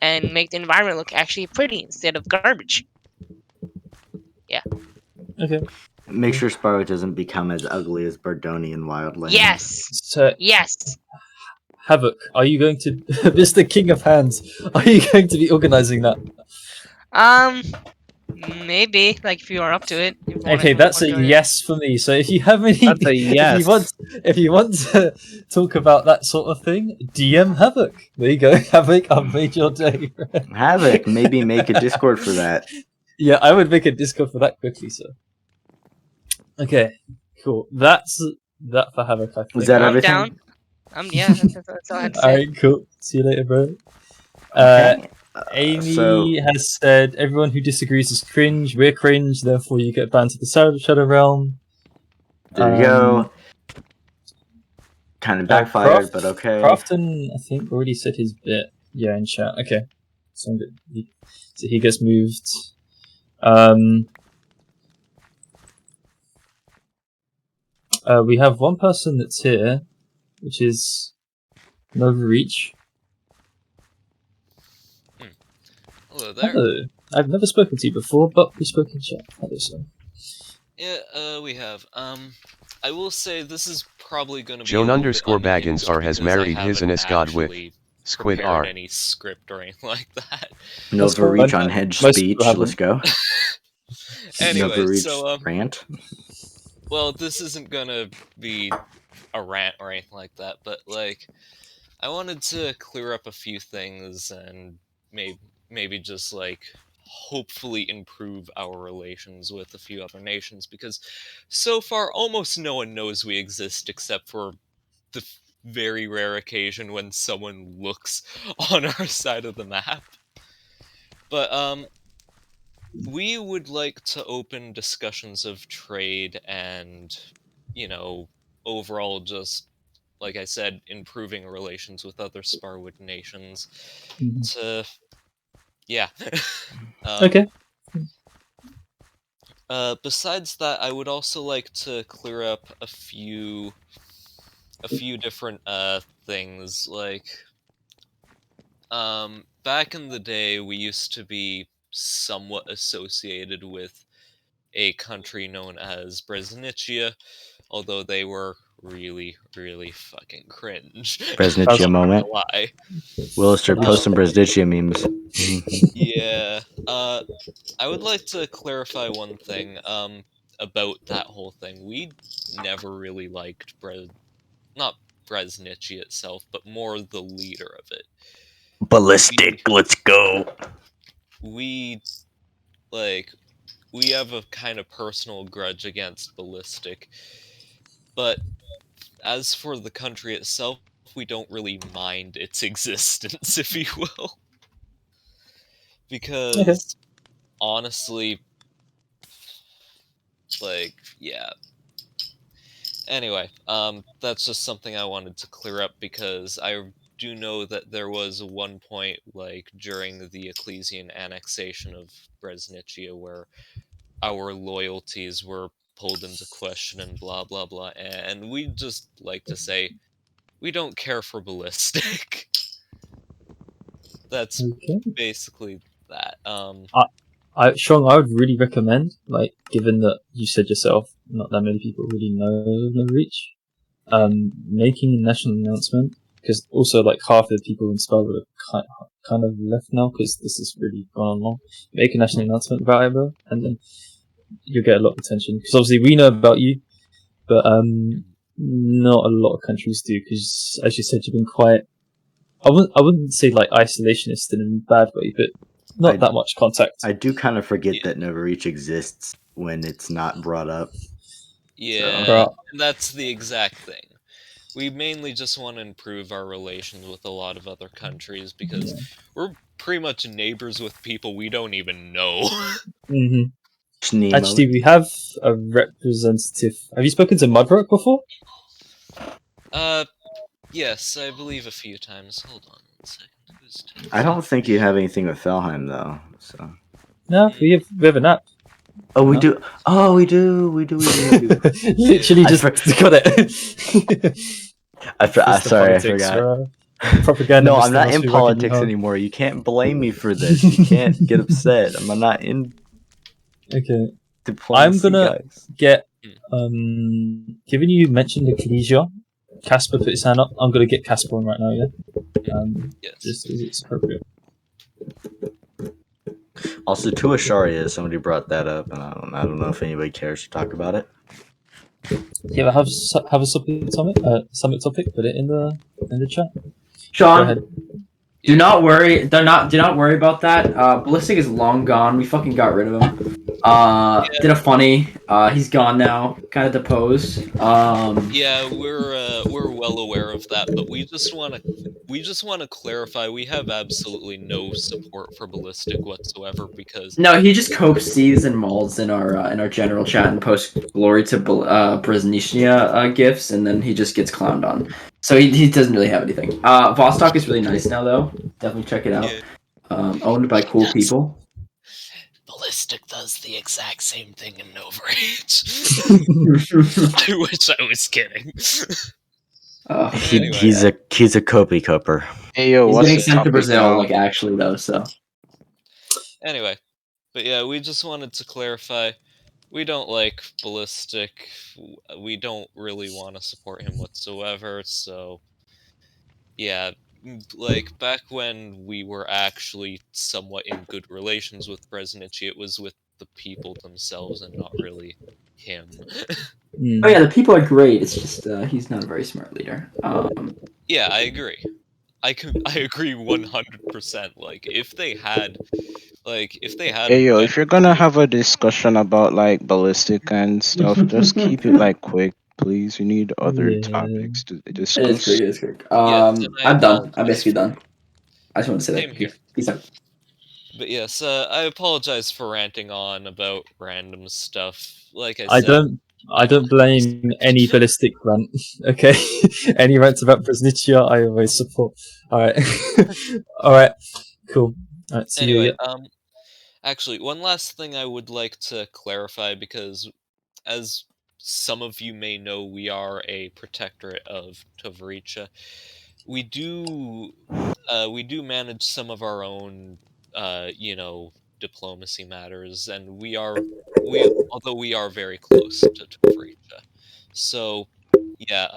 and make the environment look actually pretty instead of garbage. Yeah. Okay. Make sure Sparrow doesn't become as ugly as Bardonian Wildland. Yes. So, yes. Havoc, are you going to, Mr. King of Hands? Are you going to be organizing that? Maybe, like, if you are up to it. Okay, that's a yes for me. So if you have any, That's a yes. if you want to talk about that sort of thing, DM Havoc. There you go, Havoc. I've made your day. Havoc, maybe make a Discord for that. Yeah, I would make a Discord for that quickly, sir. Okay, cool. That's that for Havoc. I think. Was that everything? Down. Yeah, that's all I had to say. Alright, cool. See you later, bro. Okay. Amy has said everyone who disagrees is cringe. We're cringe, therefore you get banned to the Shadow Realm. There you go. Kind of backfired, but okay. Crafton, I think, already said his bit. Yeah, in chat. Okay, so he gets moved. We have one person that's here, which is Overreach. Hello there. Hello. I've never spoken to you before, but we spoke in chat. Hello, sir. Yeah, we have. I will say this is probably going to be Joan _ Baggins R has married his Innis God with Squid R. any script or anything like that. No Overreach on hedge speech. Let's go. Anyway, so rant. Well, this isn't gonna be a rant or anything like that, but like, I wanted to clear up a few things and maybe just like hopefully improve our relations with a few other nations, because so far almost no one knows we exist except for the very rare occasion when someone looks on our side of the map. But we would like to open discussions of trade and, overall just, like I said, improving relations with other Sparwood nations to, yeah. Okay. Besides that, I would also like to clear up a few different things. Like, back in the day, we used to be somewhat associated with a country known as Breznicia, although they were really, really fucking cringe. Breznicia moment. Lie. Willister, post some Breznicia memes. Yeah. I would like to clarify one thing about that whole thing. We never really liked not Breznicia itself, but more the leader of it. Ballistic, let's go. We have a kind of personal grudge against Ballistic, but as for the country itself, we don't really mind its existence, if you will. Because, honestly, yeah. Anyway, that's just something I wanted to clear up, because I do know that there was one point, during the Ecclesian annexation of Breznicia, where our loyalties were pulled into question and blah blah blah, and we just like to say we don't care for Ballistic. That's basically that. Sean, I would really recommend, given that you said yourself, not that many people really know No Reach, making a national announcement, because also half the people in Sparwood are kind of left now, because this has really gone on long. Make a national announcement about it, bro, and then you'll get a lot of attention, because obviously we know about you, but not a lot of countries do, because as you said, you've been quite, I wouldn't say isolationist in a bad way, but not that much contact. I do kind of forget that Novareach exists when it's not brought up. Yeah, and that's the exact thing. we mainly just want to improve our relations with a lot of other countries because we're pretty much neighbors with people we don't even know. Actually, we have a representative. Have you spoken to Mudrock before? Yes, I believe a few times. Hold on 1 second. I don't think you have anything with Felheim though. So no, we have an app. Oh, we do. Oh, we do. We do. Literally just got it. Sorry, I forgot. Propaganda. No, I'm not in be politics anymore. You can't blame me for this. You can't get upset. I'm not in. Okay. Diplomacy, I'm gonna guys. get given you mentioned Ecclesia, Casper put his hand up. I'm gonna get Casper on right now, yeah? Just as it's appropriate. Also, to Asharia, somebody brought that up, and I don't know if anybody cares to talk about it. Yeah, have a summit topic. Put it in the chat. Sean, go ahead. Do not worry. Do not worry about that. Ballistic is long gone. We fucking got rid of him. Did a funny. He's gone now. Kind of deposed. Yeah, we're well aware of that, but we just want to clarify we have absolutely no support for Ballistic whatsoever because No, he just copes C's and Malds in our general chat and posts glory to Brezhnishnia gifts, and then he just gets clowned on. So he doesn't really have anything. Vostok is really nice now, though. Definitely check it out. Owned by cool people. Ballistic does the exact same thing in Overage. I wish I was kidding. He's a copy coper. Hey yo, He's what's getting the sent to topic Brazil, now? like actually though. So Anyway, but yeah, we just wanted to clarify. We don't like Ballistic. We don't really want to support him whatsoever. So yeah, like back when we were actually somewhat in good relations with Brezhnichi, it was with the people themselves and not really him. Oh yeah, the people are great. It's just he's not a very smart leader. Yeah, I agree. I agree 100%. Like if they had Hey yo, if you're gonna have a discussion about like ballistic and stuff, just keep it like quick, please. We need other topics to discuss. It is great. I'm done. I'm basically done. I just want to say Same that. here. Peace out. But yes, I apologize for ranting on about random stuff. Like I I said, don't blame any ballistic rant. Okay, any rants about Brezhnichia, I always support. All right, all right, cool. All right, see you. Anyway, Yeah. actually, one last thing I would like to clarify because, as some of you may know, we are a protectorate of Tovaricha. We do manage some of our own, diplomacy matters, and although we are very close to Tovaricha. So, yeah,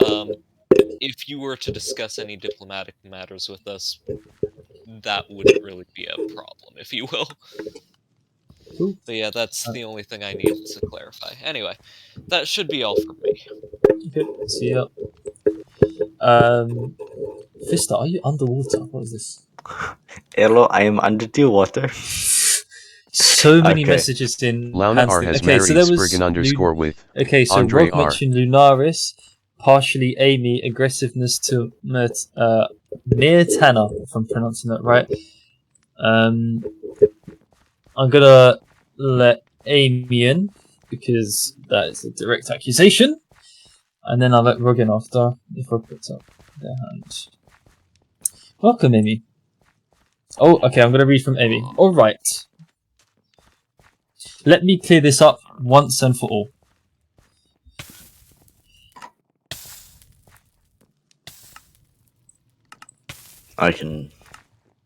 if you were to discuss any diplomatic matters with us, that wouldn't really be a problem, if you will. Cool. But yeah, that's the only thing I needed to clarify. Anyway, that should be all from me. Okay, see ya. Vista, are you underwater? What is this? Hello, I am under the water. So many messages in Launa R has Okay, so married there was Spriggan underscore with Okay, so Andre Rob R. mentioned Lunaris, partially Amy, aggressiveness to Mirtana, if I'm pronouncing that right. I'm gonna let Amy in because that is a direct accusation, and then I'll let Rog in after if Rog puts up their hands. Welcome, Amy. Oh, okay, I'm gonna read from Amy. All right. Let me clear this up once and for all. I can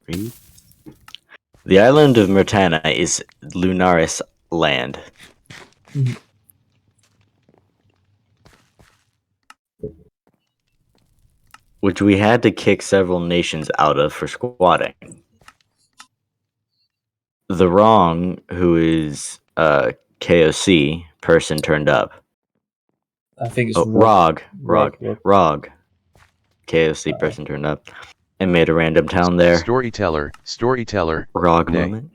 read. The island of Mirtana is Lunaris land. Which we had to kick several nations out of for squatting. The wrong, who is KOC person, turned up. I think it's Rog. Rog. KOC person turned up and made a random town there. Storyteller. Rog nay. moment.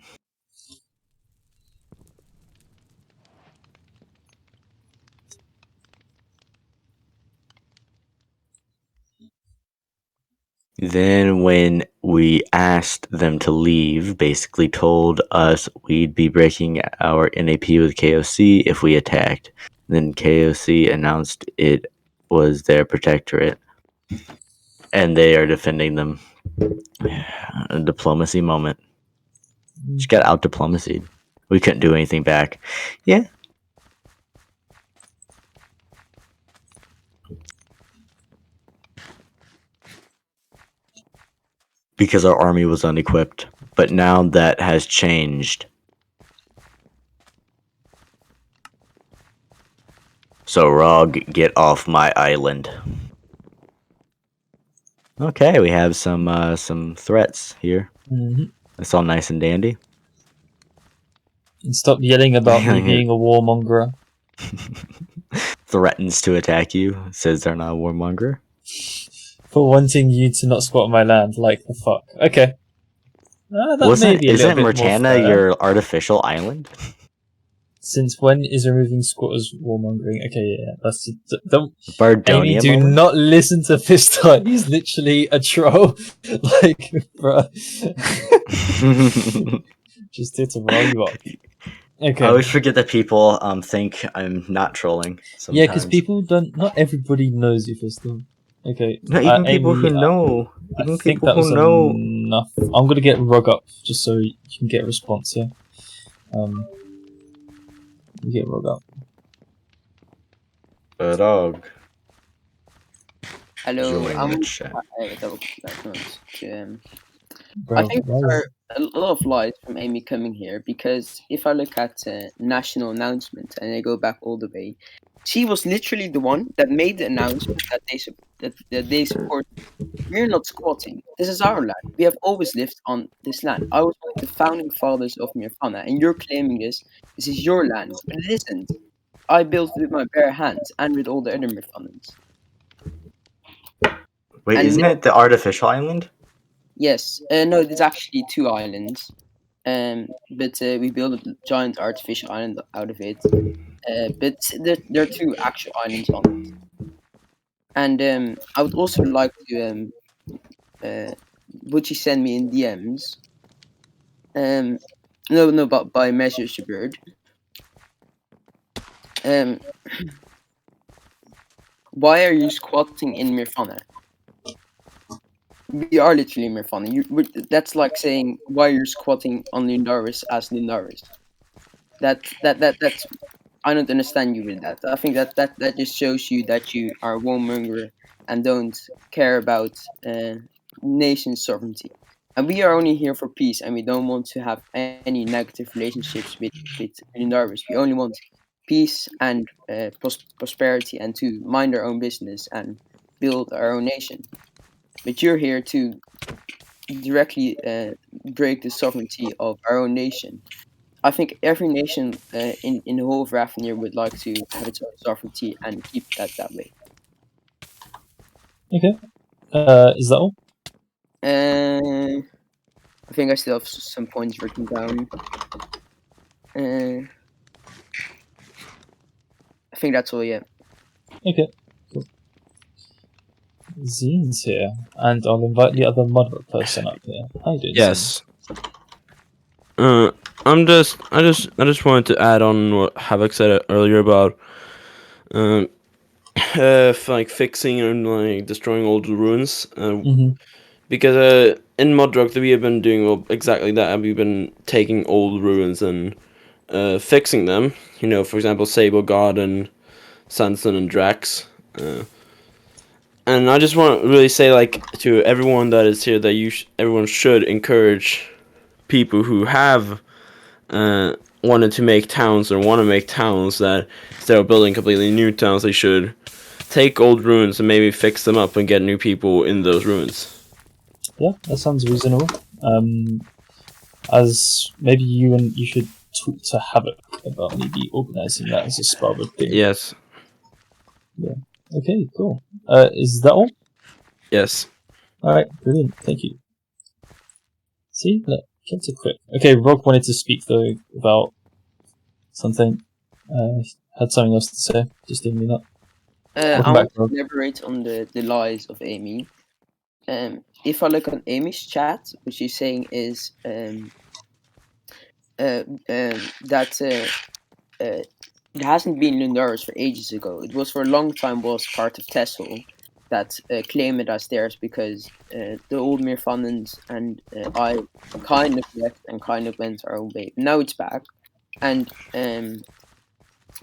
Then when we asked them to leave, basically told us we'd be breaking our NAP with KOC if we attacked. Then KOC announced it was their protectorate, and they are defending them. A diplomacy moment. She got out diplomacied. We couldn't do anything back. Yeah. Because our army was unequipped. But now that has changed. So Rog, get off my island. Okay, we have some threats here. It's all nice and dandy. And stop yelling about me being a warmonger. Threatens to attack you. Says they're not a warmonger. For wanting you to not squat on my land. Like the fuck. Okay. Isn't Murtana your artificial island? Since when is removing squatters warmongering? Okay, yeah, that's don't. Bardonia Amy, do moment? not listen to Fistar. He's literally a troll. Like, bruh. Just here to roll you up. Okay. I always forget that people think I'm not trolling. Sometimes. Yeah, because people don't. Not everybody knows you, Fistar. Okay. Not even people Amy, who know. Even I think people that was who know. enough. I'm gonna get Rug up just so you can get a response here. You get Rug up. Rog. Hello, Join the chat. I think there are a lot of lies from Amy coming here because if I look at national announcement and I go back all the way, she was literally the one that made the announcement that they support. We're not squatting. This is our land. We have always lived on this land. I was one of the founding fathers of Mirfana, and you're claiming this is your land, but it isn't. I built it with my bare hands and with all the other Mirfanans. Wait, And isn't it the artificial island? Yes. No, there's actually 2 islands. But we built a giant artificial island out of it. But there are 2 actual islands on it. And I would also like to would you send me in DMs? No, but by Measures to Bird. Why are you squatting in Mirfana? We are literally Mirfana. That's like saying why you're squatting on Lindaris as Lindaris. That's I don't understand you with that. I think that just shows you that you are a warmonger and don't care about nation sovereignty. And we are only here for peace, and we don't want to have any negative relationships with Lindaris. We only want peace and prosperity, and to mind our own business and build our own nation. But you're here to directly break the sovereignty of our own nation. I think every nation in the whole of Rathnir would like to have its own sovereignty and keep that way. Okay. Is that all? I think I still have some points written down. I think that's all, yeah. Okay. Cool. Zine's here, and I'll invite the other moderate person up here. How you doing, Yes. I just wanted to add on what Havoc said earlier about like fixing and like destroying old ruins. Because in Modrock we have been doing exactly that. We've been taking old ruins and fixing them. You know, for example, Sable God and Sanson and Drax. And I just want to really say, like, to everyone that is here, that everyone should encourage people who have wanted to make towns or want to make towns, that instead of building completely new towns, they should take old ruins and maybe fix them up and get new people in those ruins. Yeah, that sounds reasonable. As maybe you should talk to Havoc about maybe organising that as a Sparwood thing. Yes. Yeah. Okay, cool. Is that all? Yes. Alright, brilliant. Thank you. See? Look, kids are quick. Okay, Rog wanted to speak though about something. Had something else to say. Just didn't mean that. I want to elaborate on the lies of Amy. if I look on Amy's chat, what she's saying is that it hasn't been Lundaris for ages ago. It was for a long time was part of Tessel that claim it as theirs because the old Mirfannans and I kind of left and kind of went our own way. Now it's back, and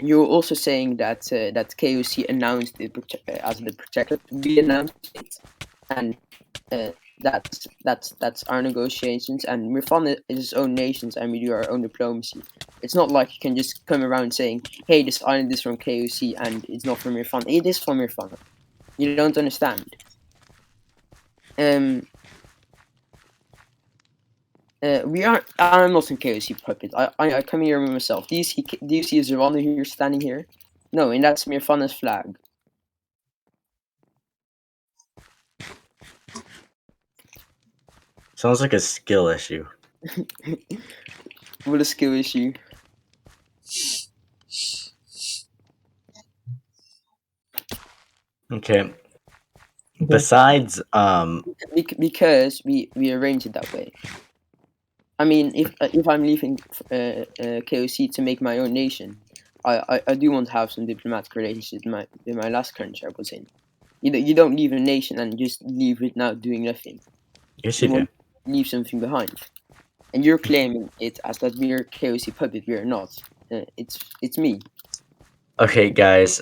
you're also saying that that KOC announced it as the protector. We announced it, and that's our negotiations. And Mirfan is his own nations, and we do our own diplomacy. It's not like you can just come around saying, "Hey, this island is from KOC and it's not from Mirfan." It is from Mirfan. You don't understand. We are. I'm not some KOC puppet. I come here with myself. Do you see Zeranda here standing here? No, and that's Mirfana's flag. Sounds like a skill issue. What a skill issue. Okay. Besides, because we arranged it that way. I mean, if I'm leaving KOC to make my own nation, I do want to have some diplomatic relations with my last country I was in. You don't leave a nation and just leave it now doing nothing. Yes, you do. Leave something behind, and you're claiming it as that we're KOC puppet. We are not. It's me. Okay, guys,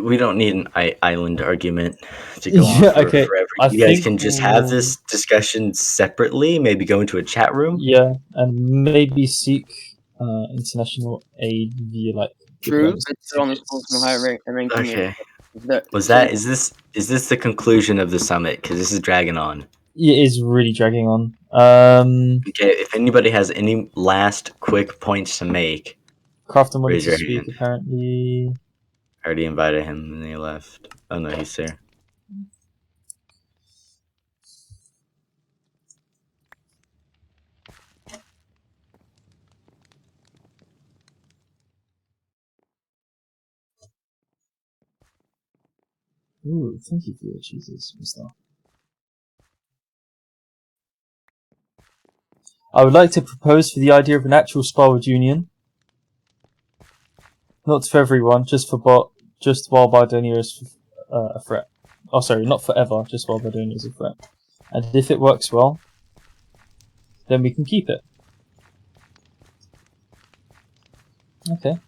we don't need an island argument to go on forever. You guys can just have this discussion separately, maybe go into a chat room. Yeah, and maybe seek international aid via like. True, it's on the higher ranking. Okay. Is this the conclusion of the summit? Because this is dragging on. It is really dragging on. Okay, if anybody has any last quick points to make, Crafton wanted raise to your speak, hand. apparently. I already invited him and he left. Oh no, he's there. Ooh, thank you for your cheeses, Mister. I would like to propose for the idea of an actual Sparwood Union. Not for everyone, just while Bardonia is a threat. Oh, sorry, not forever, just while Bardonia is a threat. And if it works well, then we can keep it. Okay.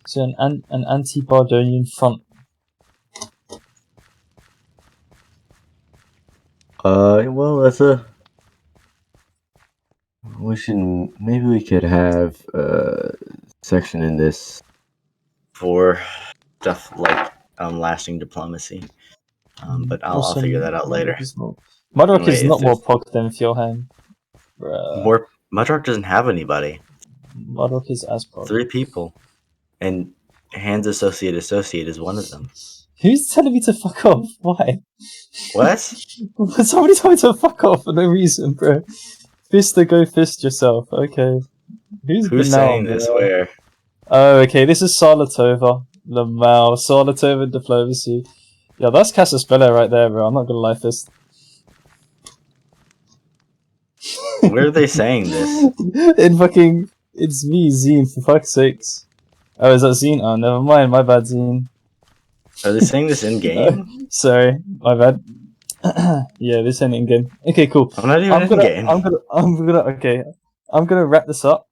So an anti-Bardonian front. Well, that's a. Maybe we could have a section in this for stuff like lasting diplomacy. But I'll figure that out later. Mudrock is not more pog than Fjordheim. Mudrock doesn't have anybody. Mudrock is as pog. 3 people. And Hands Associate is one of them. Who's telling me to fuck off? Why? What? Somebody told me to fuck off for no reason, bro. Fister, go fist yourself. Okay. Who's saying this where? Oh, okay. This is Salatova. lmao. Salatova diplomacy. Yeah, that's Casaspello right there, bro. I'm not gonna lie, Fist. Where are they saying this? It's me, Zine, for fuck's sakes. Oh, is that Zine? Oh, never mind. My bad, Zine. Are they saying this in game? Sorry, my bad. Yeah, this ain't in game. Okay, cool. I'm not even in game. I'm gonna wrap this up.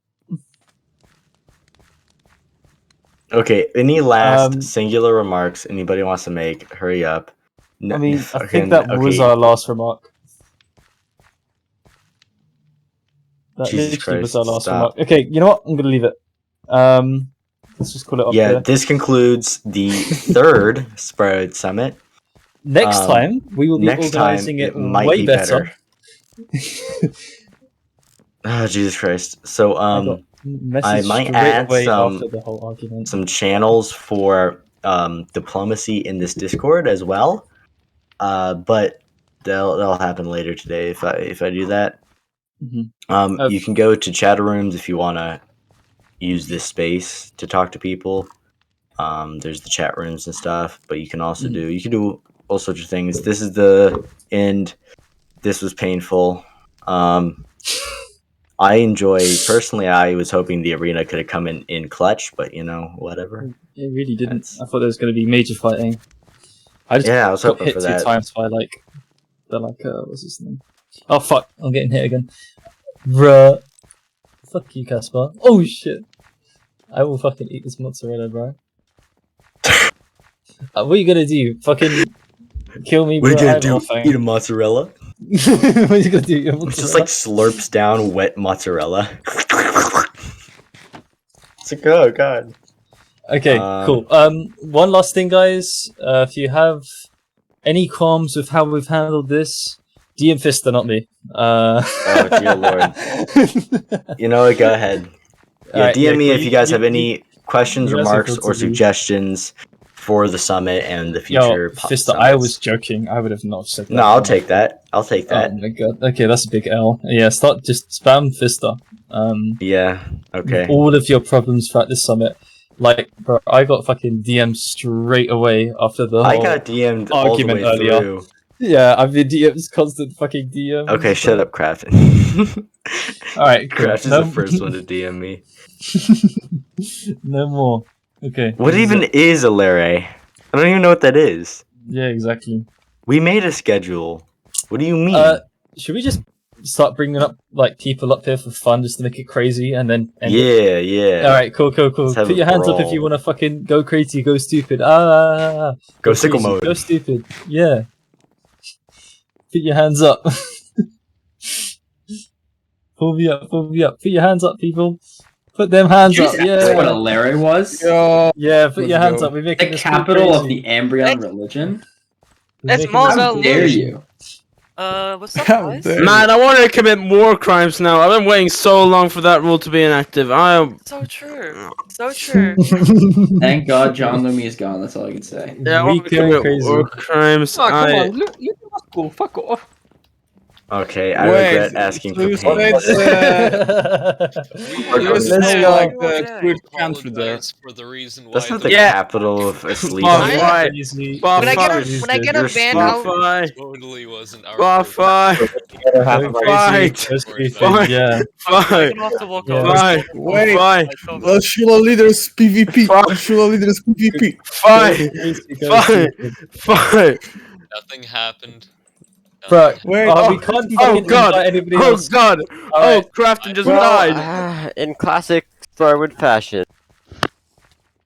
Okay, any last singular remarks anybody wants to make? Hurry up. No, I mean, I think that was our last remark. That literally was our last remark. Okay, you know what? I'm gonna leave it. Let's just call it up there. This concludes the 3rd Sparwood Summit. Next time, we will be organizing it way better. Oh, Jesus Christ. So, I might add some channels for diplomacy in this Discord as well. But that'll happen later today if I do that. Mm-hmm. You can go to chat rooms if you want to use this space to talk to people. There's the chat rooms and stuff, but you can also do all sorts of things. This is the end. This was painful. I enjoy personally. I was hoping the arena could have come in clutch, but whatever. It really didn't. I thought there was going to be major fighting. I was got hoping hit for 2 that. times by what's his name? Oh fuck! I'm getting hit again. Bruh. Fuck you, Caspar. Oh shit! I will fucking eat this mozzarella, bro. What are you gonna do? Fucking kill me, bro? What are you gonna do? Eat a mozzarella? What are you gonna do? It just like slurps down wet mozzarella. It's like, oh god. Okay, cool. One last thing, guys. If you have any qualms with how we've handled this, DM Fister, not me. Oh dear lord. You know what? Go ahead. Yeah, Alright, DM me if you guys have you- any questions, you guys remarks, have or to do- suggestions for the summit and the Yo, future. Fister, I was joking. I would have not said that. No, I'll take that. I'll take that. Oh my god. Okay, that's a big L. Yeah, just spam Fister. Yeah. Okay. All of your problems throughout this summit. Like, bro, I got fucking DM'd straight away after the I whole got DM'd all the argument way earlier. through. Yeah, I've been DMs, constant fucking DMs. Okay, shut up, Crafton. Alright, cool. Craft is the first one to DM me. No more. Okay. What even is a Larry? I don't even know what that is. Yeah, exactly. We made a schedule. What do you mean? Should we just start bringing up people up here for fun, just to make it crazy, and then end it? Yeah. All right, cool. Let's have Put your a hands up if brawl. you want to fucking go crazy, go stupid. Go sickle crazy, mode. Go stupid. Yeah. Put your hands up. Pull me up. Put your hands up, people. Put them hands Did you up. just Yeah. ask what a Larry was? Yeah. Put your hands up. We're making The this go capital of crazy. the Ambrion religion? That's How Mosel dare Luge. you? What's up, guys? Man, I want to commit more crimes now. I've been waiting so long for that rule to be inactive. So true. So true. Thank God John Lumi is gone, that's all I can say. Yeah, I want to commit more crimes. Oh, come on, you must go. Fuck off. Okay, I Wait, regret asking so for you pain. said, you said like the I weird country there. apologize for the reason why That's not the the capital of asleep. When I get a ban, I'll... totally wasn't our Fight! Yeah. Wait, Shula leaders PvP. Shula leaders PvP. Fight! Nothing happened. Bro, Wait, we can't fucking invite anybody else. God! Alright. Crafton just Well, died! in classic Sparwood fashion,